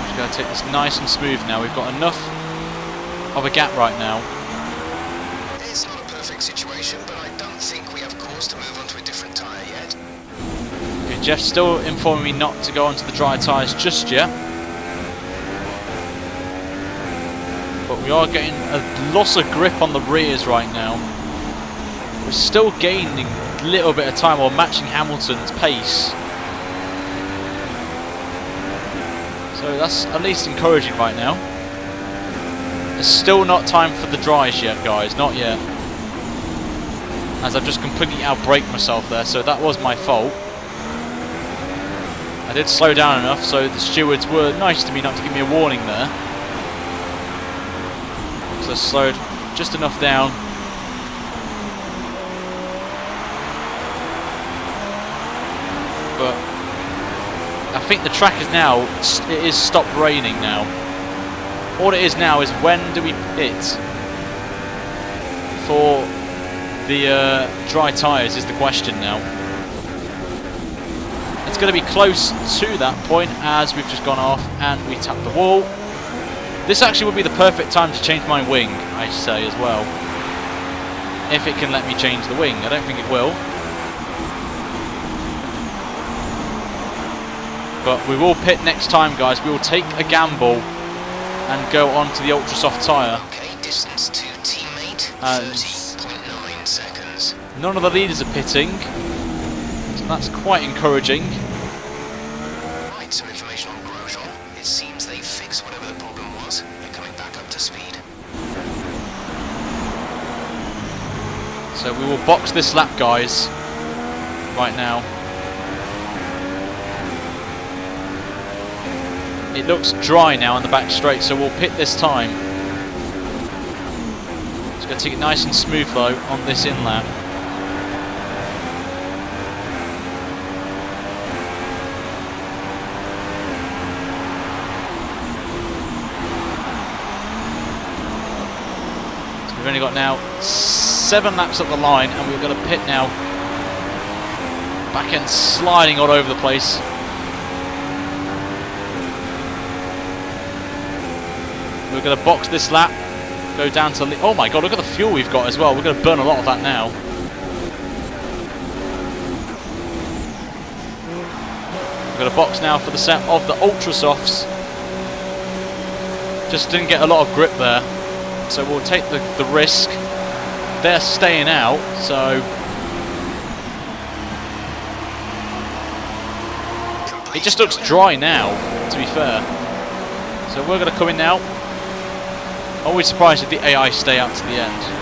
Just got to take this nice and smooth now. We've got enough of a gap right now. It's not a perfect situation, but I don't think we have cause to move on to a different tyre yet. Okay, Jeff's still informing me not to go onto the dry tyres just yet. But we are getting a loss of grip on the rears right now. We're still gaining a little bit of time while matching Hamilton's pace. So that's at least encouraging right now. It's still not time for the dries yet, guys, not yet. As I've just completely outbraked myself there, so that was my fault. I did slow down enough, so the stewards were nice to me not to give me a warning there. So I slowed just enough down. But I think the track is now, it is stopped raining now. All it is now is when do we pit for the dry tyres is the question now. It's going to be close to that point as we've just gone off and we tapped the wall. This actually would be the perfect time to change my wing, I say as well. If it can let me change the wing. I don't think it will. But we will pit next time, guys. We will take a gamble and go on to the ultra soft tyre. Okay, distance to teammate, 30.9 seconds. None of the leaders are pitting, so that's quite encouraging. Right, some information on Grosjean. It seems they fixed whatever the problem was. They're coming back up to speed. So we will box this lap, guys, right now. It looks dry now on the back straight, so we'll pit this time. Just going to take it nice and smooth though on this in lap. So we've only got now 7 laps up the line, and we've got to pit now. Back end sliding all over the place. We're going to box this lap, go down to... Oh my god, look at the fuel we've got as well. We're going to burn a lot of that now. got a box now for the set of the Ultra Softs. Just didn't get a lot of grip there, so we'll take the risk. They're staying out, so it just looks dry now, to be fair. So we're going to come in now. Always surprised if the AI stay out to the end.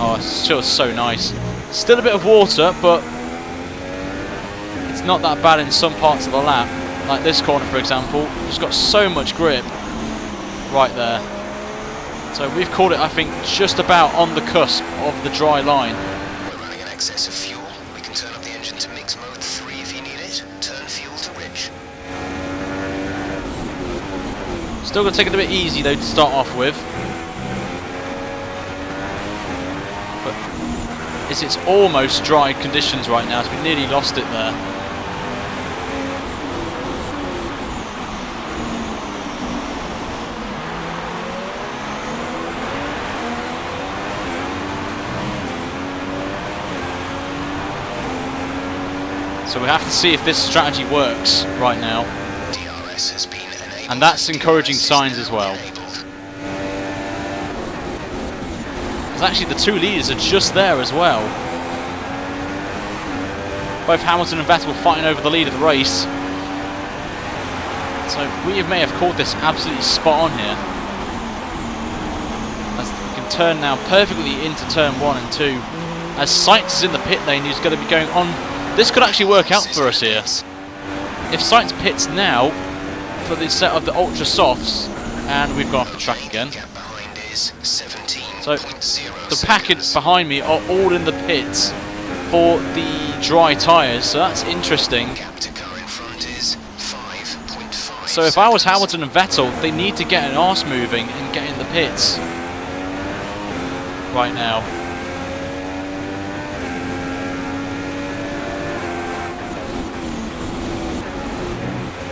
Oh, it's still so nice. Still a bit of water, but it's not that bad in some parts of the lap. Like this corner, for example, just got so much grip right there. So we've caught it, I think, just about on the cusp of the dry line. We're running an excess of fuel. We can turn up the engine to mix mode 3 if you need it. Turn fuel to rich. Still going to take it a bit easy, though, to start off with. It's almost dry conditions right now, so we nearly lost it there. So we have to see if this strategy works right now. DRS has been enabled. And that's encouraging signs as well. Because actually the two leaders are just there as well. Both Hamilton and Vettel fighting over the lead of the race. So we may have caught this absolutely spot on here. As we can turn now perfectly into turn 1 and 2. As Sainz is in the pit lane, he's going to be going on. This could actually work out for us here. If Sainz pits now for the set of the Ultra Softs, and we've gone off the track again. So the package behind me are all in the pits for the dry tyres, so that's interesting. So if I was Hamilton and Vettel, they need to get an arse moving and get in the pits right now.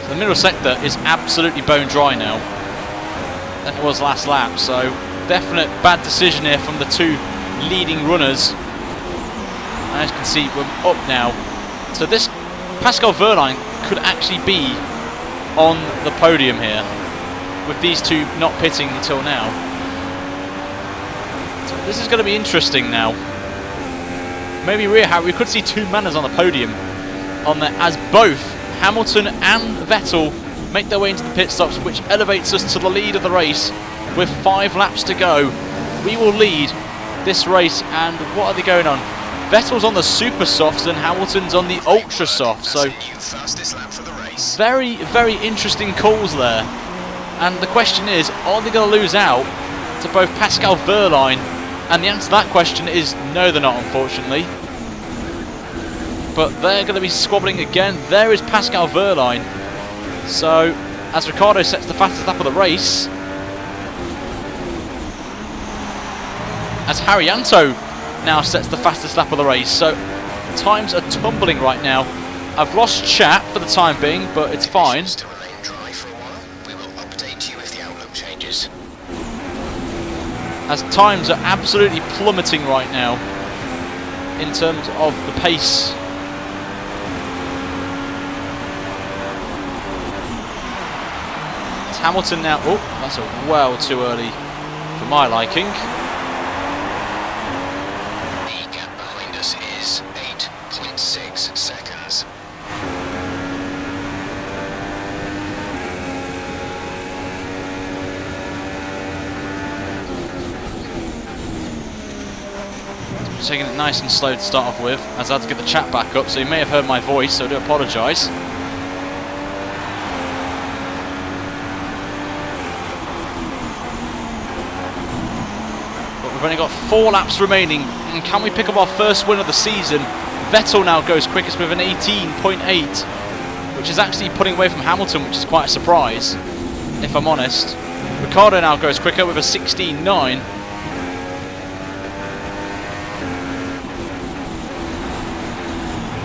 So the middle sector is absolutely bone dry now than it was last lap, so definite bad decision here from the two leading runners. And as you can see, we're up now. So this Pascal Wehrlein could actually be on the podium here, with these two not pitting until now. So this is going to be interesting now. Maybe we could see two manners on the podium on there, as both Hamilton and Vettel make their way into the pit stops, which elevates us to the lead of the race. With 5 laps to go, we will lead this race. And what are they going on? Vettel's on the Super Softs and Hamilton's on the Ultra Softs. So very, very interesting calls there. And the question is, are they going to lose out to both Pascal Wehrlein? And the answer to that question is no, they're not, unfortunately. But they're going to be squabbling again. There is Pascal Wehrlein. So as Ricciardo sets the fastest lap of the race, as Haryanto now sets the fastest lap of the race. So times are tumbling right now. I've lost chat for the time being, but it's fine. As times are absolutely plummeting right now in terms of the pace. It's Hamilton now. Oh, that's a well too early for my liking. Taking it nice and slow to start off with, as I had to get the chat back up, so you may have heard my voice, so I do apologise. But we've only got 4 laps remaining, and can we pick up our first win of the season? Vettel now goes quickest with an 18.8, which is actually putting away from Hamilton, which is quite a surprise, if I'm honest. Ricciardo now goes quicker with a 16.9.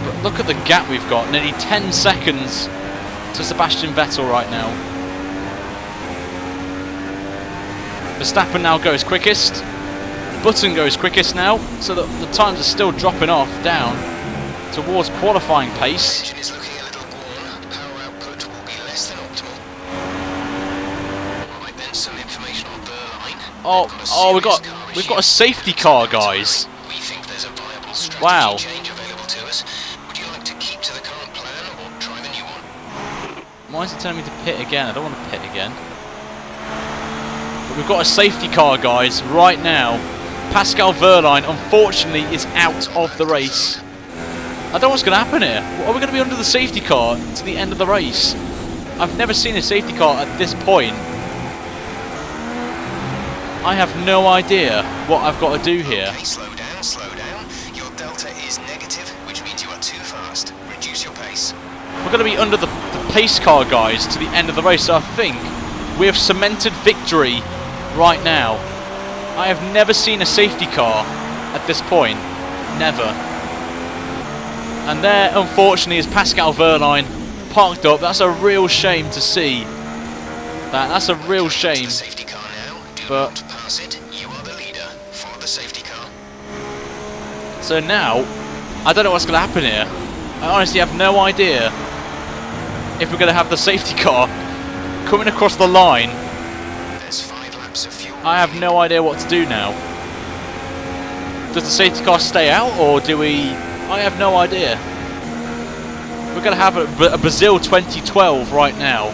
But look at the gap we've got. Nearly 10 seconds to Sebastian Vettel right now. Verstappen now goes quickest. Button goes quickest now, so that the times are still dropping off down towards qualifying pace. Engine is looking a little worn. Power output will be less than optimal. Right then, some information on Berline. We've got a safety car, guys. We think there's a viable strategy Wow. change available to us. Would you like to keep to the current plan or try the new one? Why is it telling me to pit again? I don't want to pit again. But we've got a safety car, guys, right now. Pascal Wehrlein, unfortunately, is out of the race. I don't know what's going to happen here. Are we going to be under the safety car to the end of the race? I've never seen a safety car at this point. I have no idea what I've got to do here. Okay, slow down, slow down. Your delta is negative, which means you are too fast. Reduce your pace. We're going to be under the pace car, guys, to the end of the race. So I think we have cemented victory right now. I have never seen a safety car at this point. Never. And there, unfortunately, is Pascal Wehrlein parked up. That's a real shame to see. That's a real shame. Safety car now. Do But not pass it. You are the leader. Follow the safety car. so now, I don't know what's going to happen here. I honestly have no idea if we're going to have the safety car coming across the line. There's 5 laps of fuel. I have no idea what to do now. Does the safety car stay out, or do we... I have no idea. We're going to have a Brazil 2012 right now.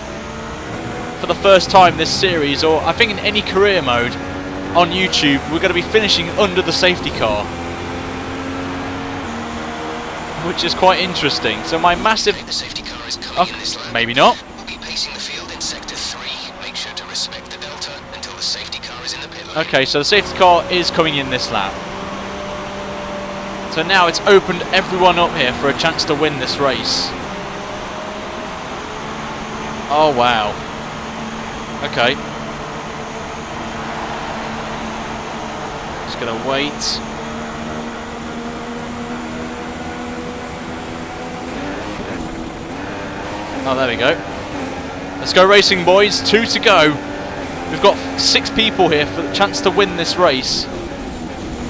For the first time this series, or I think in any career mode on YouTube, we're going to be finishing under the safety car. Which is quite interesting. So my massive... Okay, the safety car is coming in this lap. Maybe not. We'll be pacing the field in sector 3. Make sure to respect the delta until the safety car is in the pit lane. Okay, so the safety car is coming in this lap. So now it's opened everyone up here for a chance to win this race. Oh, wow. Okay. Just gonna wait. Oh, there we go. Let's go racing, boys. 2 to go. We've got 6 people here for the chance to win this race.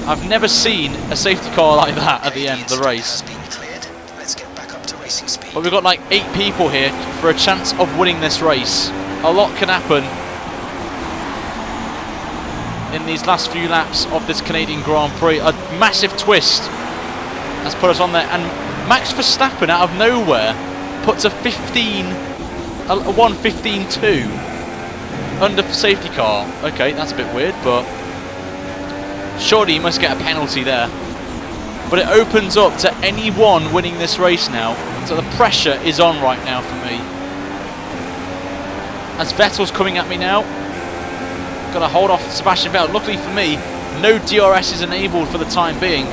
I've never seen a safety car like that at the end of the race. Let's get back up to racing speed. But we've got like 8 people here for a chance of winning this race. A lot can happen in these last few laps of this Canadian Grand Prix. A massive twist has put us on there, and Max Verstappen out of nowhere puts a 1:15.2 under safety car. Okay, that's a bit weird, but surely he must get a penalty there. But it opens up to anyone winning this race now, so the pressure is on right now for me. As Vettel's coming at me now, got to hold off Sebastian Vettel. Luckily for me, no DRS is enabled for the time being,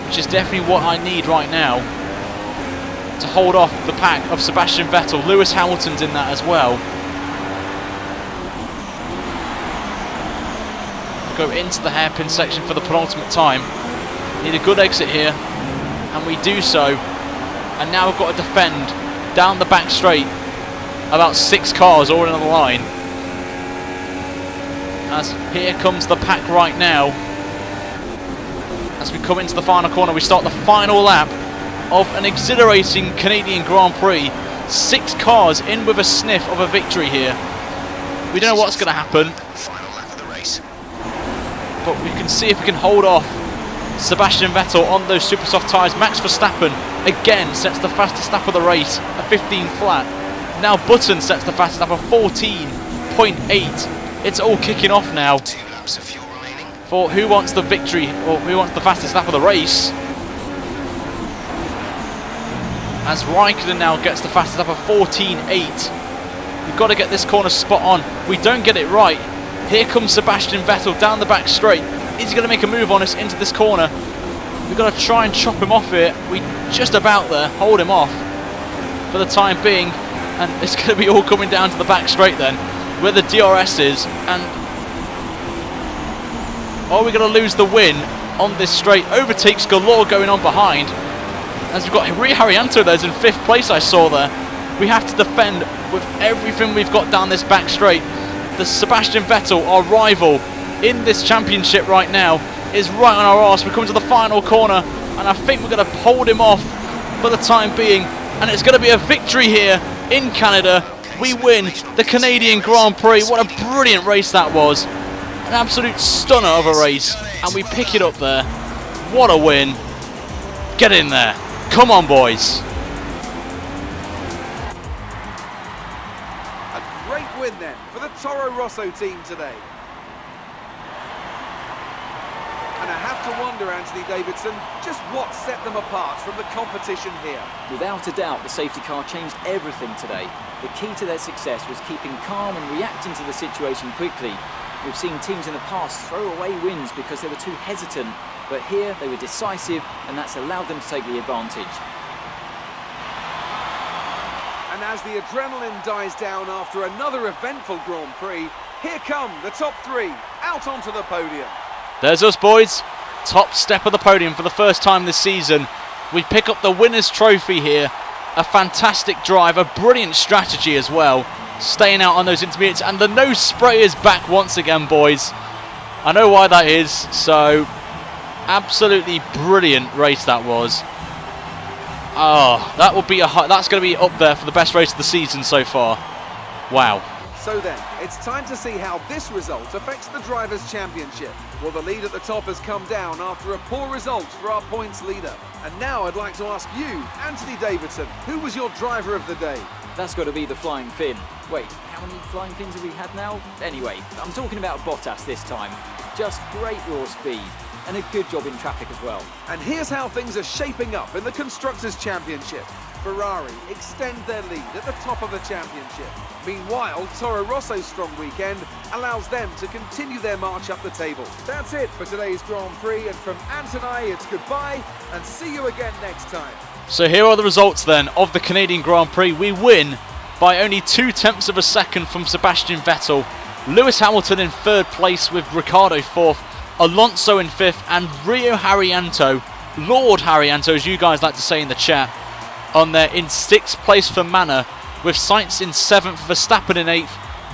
which is definitely what I need right now to hold off the pack of Sebastian Vettel. Lewis Hamilton's in that as well. Go into the hairpin section for the penultimate time. Need a good exit here, and we do so. And now we've got to defend down the back straight. About 6 cars all in on the line. As here comes the pack right now. As we come into the final corner, we start the final lap of an exhilarating Canadian Grand Prix. 6 cars in with a sniff of a victory here. We don't know what's going to happen, Final lap of the race. but we can see if we can hold off Sebastian Vettel on those super soft tyres. Max Verstappen again sets the fastest lap of the race, a 15 flat. Now Button sets the fastest lap of 14.8. It's all kicking off now 2 laps of fuel remaining. for who wants the victory, or who wants the fastest lap of the race. As Raikkonen now gets the fastest lap of 14.8. We've got to get this corner spot on. We don't get it right. Here comes Sebastian Vettel down the back straight. Is he going to make a move on us into this corner? We've got to try and chop him off here. We just about there, hold him off for the time being. And it's going to be all coming down to the back straight then, where the DRS is. And are we going to lose the win on this straight? Overtakes galore going on behind. as we've got Ricciardo there's in 5th place I saw there. We have to defend with everything we've got down this back straight. The Sebastian Vettel, our rival in this championship right now, is right on our arse. We're coming to the final corner, and I think we're going to hold him off for the time being, and it's going to be a victory here in Canada. We win the Canadian Grand Prix. What a brilliant race that was. An absolute stunner of a race, and we pick it up there. What a win. Get in there. Come on, boys. A great win then for the Toro Rosso team today. And I have to wonder, Anthony Davidson, just what set them apart from the competition here. Without a doubt, the safety car changed everything today. The key to their success was keeping calm and reacting to the situation quickly. We've seen teams in the past throw away wins because they were too hesitant, but here they were decisive, and that's allowed them to take the advantage. And as the adrenaline dies down after another eventful Grand Prix, here come the top 3 out onto the podium. There's us, boys. Top step of the podium for the first time this season. We pick up the winner's trophy here. A fantastic drive, a brilliant strategy as well. Staying out on those intermediates, and the nose spray is back once again, boys. I know why that is. So, absolutely brilliant race that was. Oh, that will be that's going to be up there for the best race of the season so far. Wow. So then, it's time to see how this result affects the Drivers' Championship. Well, the lead at the top has come down after a poor result for our points leader. And now I'd like to ask you, Anthony Davidson, who was your driver of the day? That's got to be the Flying Finn. Wait, how many Flying Fins have we had now? Anyway, I'm talking about Bottas this time. Just great raw speed, and a good job in traffic as well. And here's how things are shaping up in the Constructors' Championship. Ferrari extend their lead at the top of the championship. Meanwhile, Toro Rosso's strong weekend allows them to continue their march up the table. That's it for today's Grand Prix, and from Ant and I, it's goodbye, and see you again next time. So here are the results then of the Canadian Grand Prix. We win by only 0.2 of a second from Sebastian Vettel. Lewis Hamilton in 3rd place with Ricciardo 4th. Alonso in 5th, and Rio Haryanto, Lord Haryanto as you guys like to say in the chat, on there in 6th place for Manor, with Sainz in 7th, Verstappen in 8th,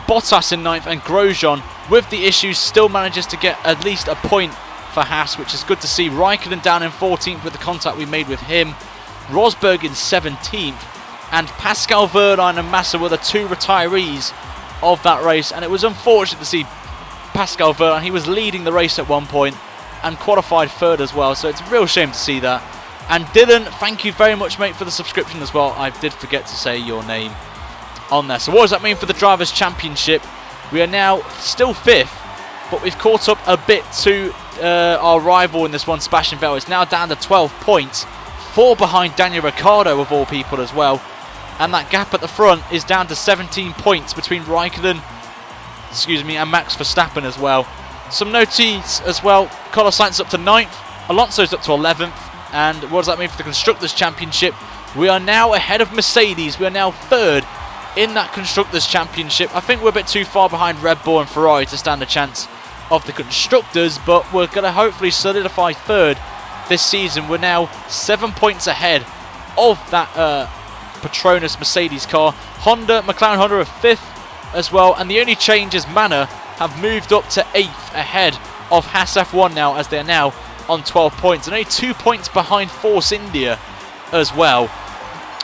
Bottas in 9th, and Grosjean, with the issues, still manages to get at least a point for Haas, which is good to see. Raikkonen down in 14th with the contact we made with him, Rosberg in 17th, and Pascal Wehrlein and Massa were the 2 retirees of that race, and it was unfortunate to see Pascal Wehrlein. He was leading the race at one point and qualified 3rd as well, so it's a real shame to see that. And Dylan, thank you very much, mate, for the subscription as well. I did forget to say your name on there. So what does that mean for the Drivers' Championship? We are now still 5th, but we've caught up a bit to our rival in this one, Sebastian Vettel. It's now down to 12 points, 4 behind Daniel Ricciardo of all people as well. And that gap at the front is down to 17 points between Raikkonen, and Max Verstappen as well. Some notices as well. Carlos Sainz up to 9th, Alonso's up to 11th. And what does that mean for the Constructors' Championship? We are now ahead of Mercedes. We are now 3rd in that Constructors' Championship. I think we're a bit too far behind Red Bull and Ferrari to stand a chance of the Constructors, but we're going to hopefully solidify 3rd this season. We're now 7 points ahead of that Petronas Mercedes car. McLaren Honda are 5th as well, and the only change is Manor have moved up to 8th ahead of Haas F1 now, as they're now on 12 points, and only 2 points behind Force India as well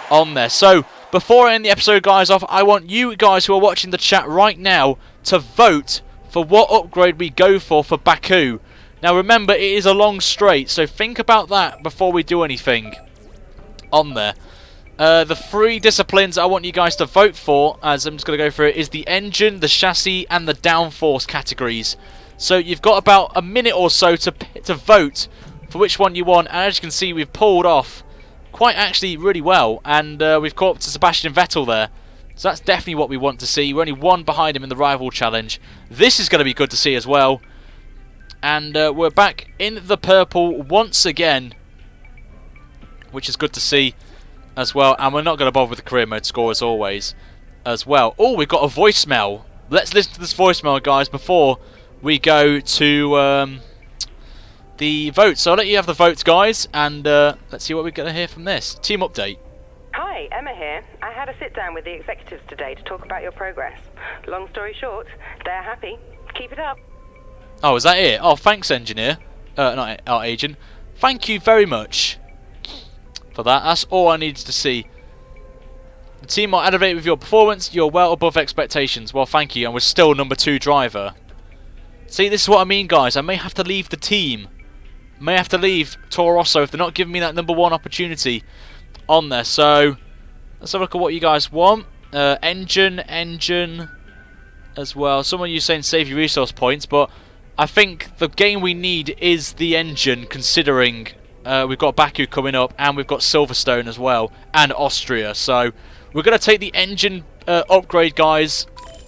on there. So before I end the episode, guys, off, I want you guys who are watching the chat right now to vote for what upgrade we go for Baku. Now remember, it is a long straight, so think about that before we do anything on there. The 3 disciplines I want you guys to vote for, as I'm just going to go through it, is the engine, the chassis, and the downforce categories. So you've got about a minute or so to vote for which one you want. And as you can see, we've pulled off quite actually really well. And we've caught up to Sebastian Vettel there. So that's definitely what we want to see. We're only 1 behind him in the rival challenge. This is going to be good to see as well. And we're back in the purple once again, which is good to see as well. And we're not going to bother with the career mode score as always as well. Oh, we've got a voicemail. Let's listen to this voicemail, guys, before we go to the votes. So I'll let you have the votes, guys, and let's see what we're going to hear from this. Team update. Hi, Emma here. I had a sit down with the executives today to talk about your progress. Long story short, they're happy. Keep it up. Oh, is that it? Oh, thanks, engineer. Not our agent. Thank you very much for that. That's all I needed to see. The team are elevated with your performance. You're well above expectations. Well, thank you. And we're still number 2 driver. See, this is what I mean, guys. I may have to leave the team. May have to leave Toro Rosso if they're not giving me that number 1 opportunity on there. So let's have a look at what you guys want. Engine as well. Some of you saying save your resource points, but I think the game we need is the engine, considering we've got Baku coming up and we've got Silverstone as well and Austria. So we're going to take the engine upgrade, guys,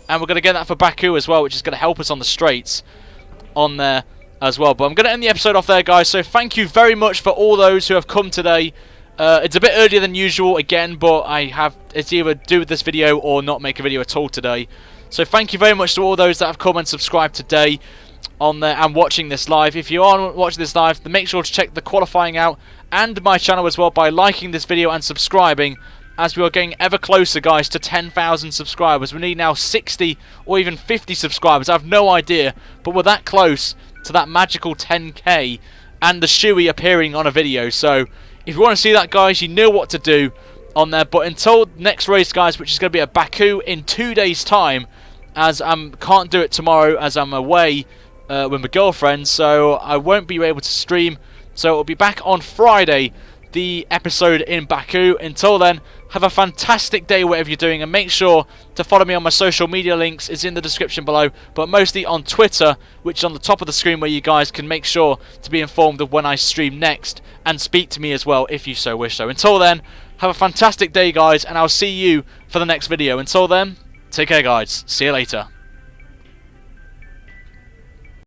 and we're going to get that for Baku as well, which is going to help us on the straights on there as well. But I'm going to end the episode off there, guys. So thank you very much for all those who have come today. It's a bit earlier than usual again, but it's either do this video or not make a video at all today. So thank you very much to all those that have come and subscribed today on there and watching this live. If you are watching this live, then make sure to check the qualifying out and my channel as well by liking this video and subscribing, as we are getting ever closer, guys, to 10,000 subscribers. We need now 60 or even 50 subscribers. I have no idea, but we're that close to that magical 10k and the shoey appearing on a video. So if you want to see that, guys, you know what to do on there. But until next race, guys, which is going to be at Baku in 2 days' time, as I can't do it tomorrow as I'm away with my girlfriend, so I won't be able to stream. So it'll be back on Friday, the episode in Baku. Until then, have a fantastic day whatever you're doing, and make sure to follow me on my social media links. Is in the description below, but mostly on Twitter, which is on the top of the screen, where you guys can make sure to be informed of when I stream next and speak to me as well if you so wish. So until then, have a fantastic day, guys, and I'll see you for the next video. Until then, take care, guys. See you later.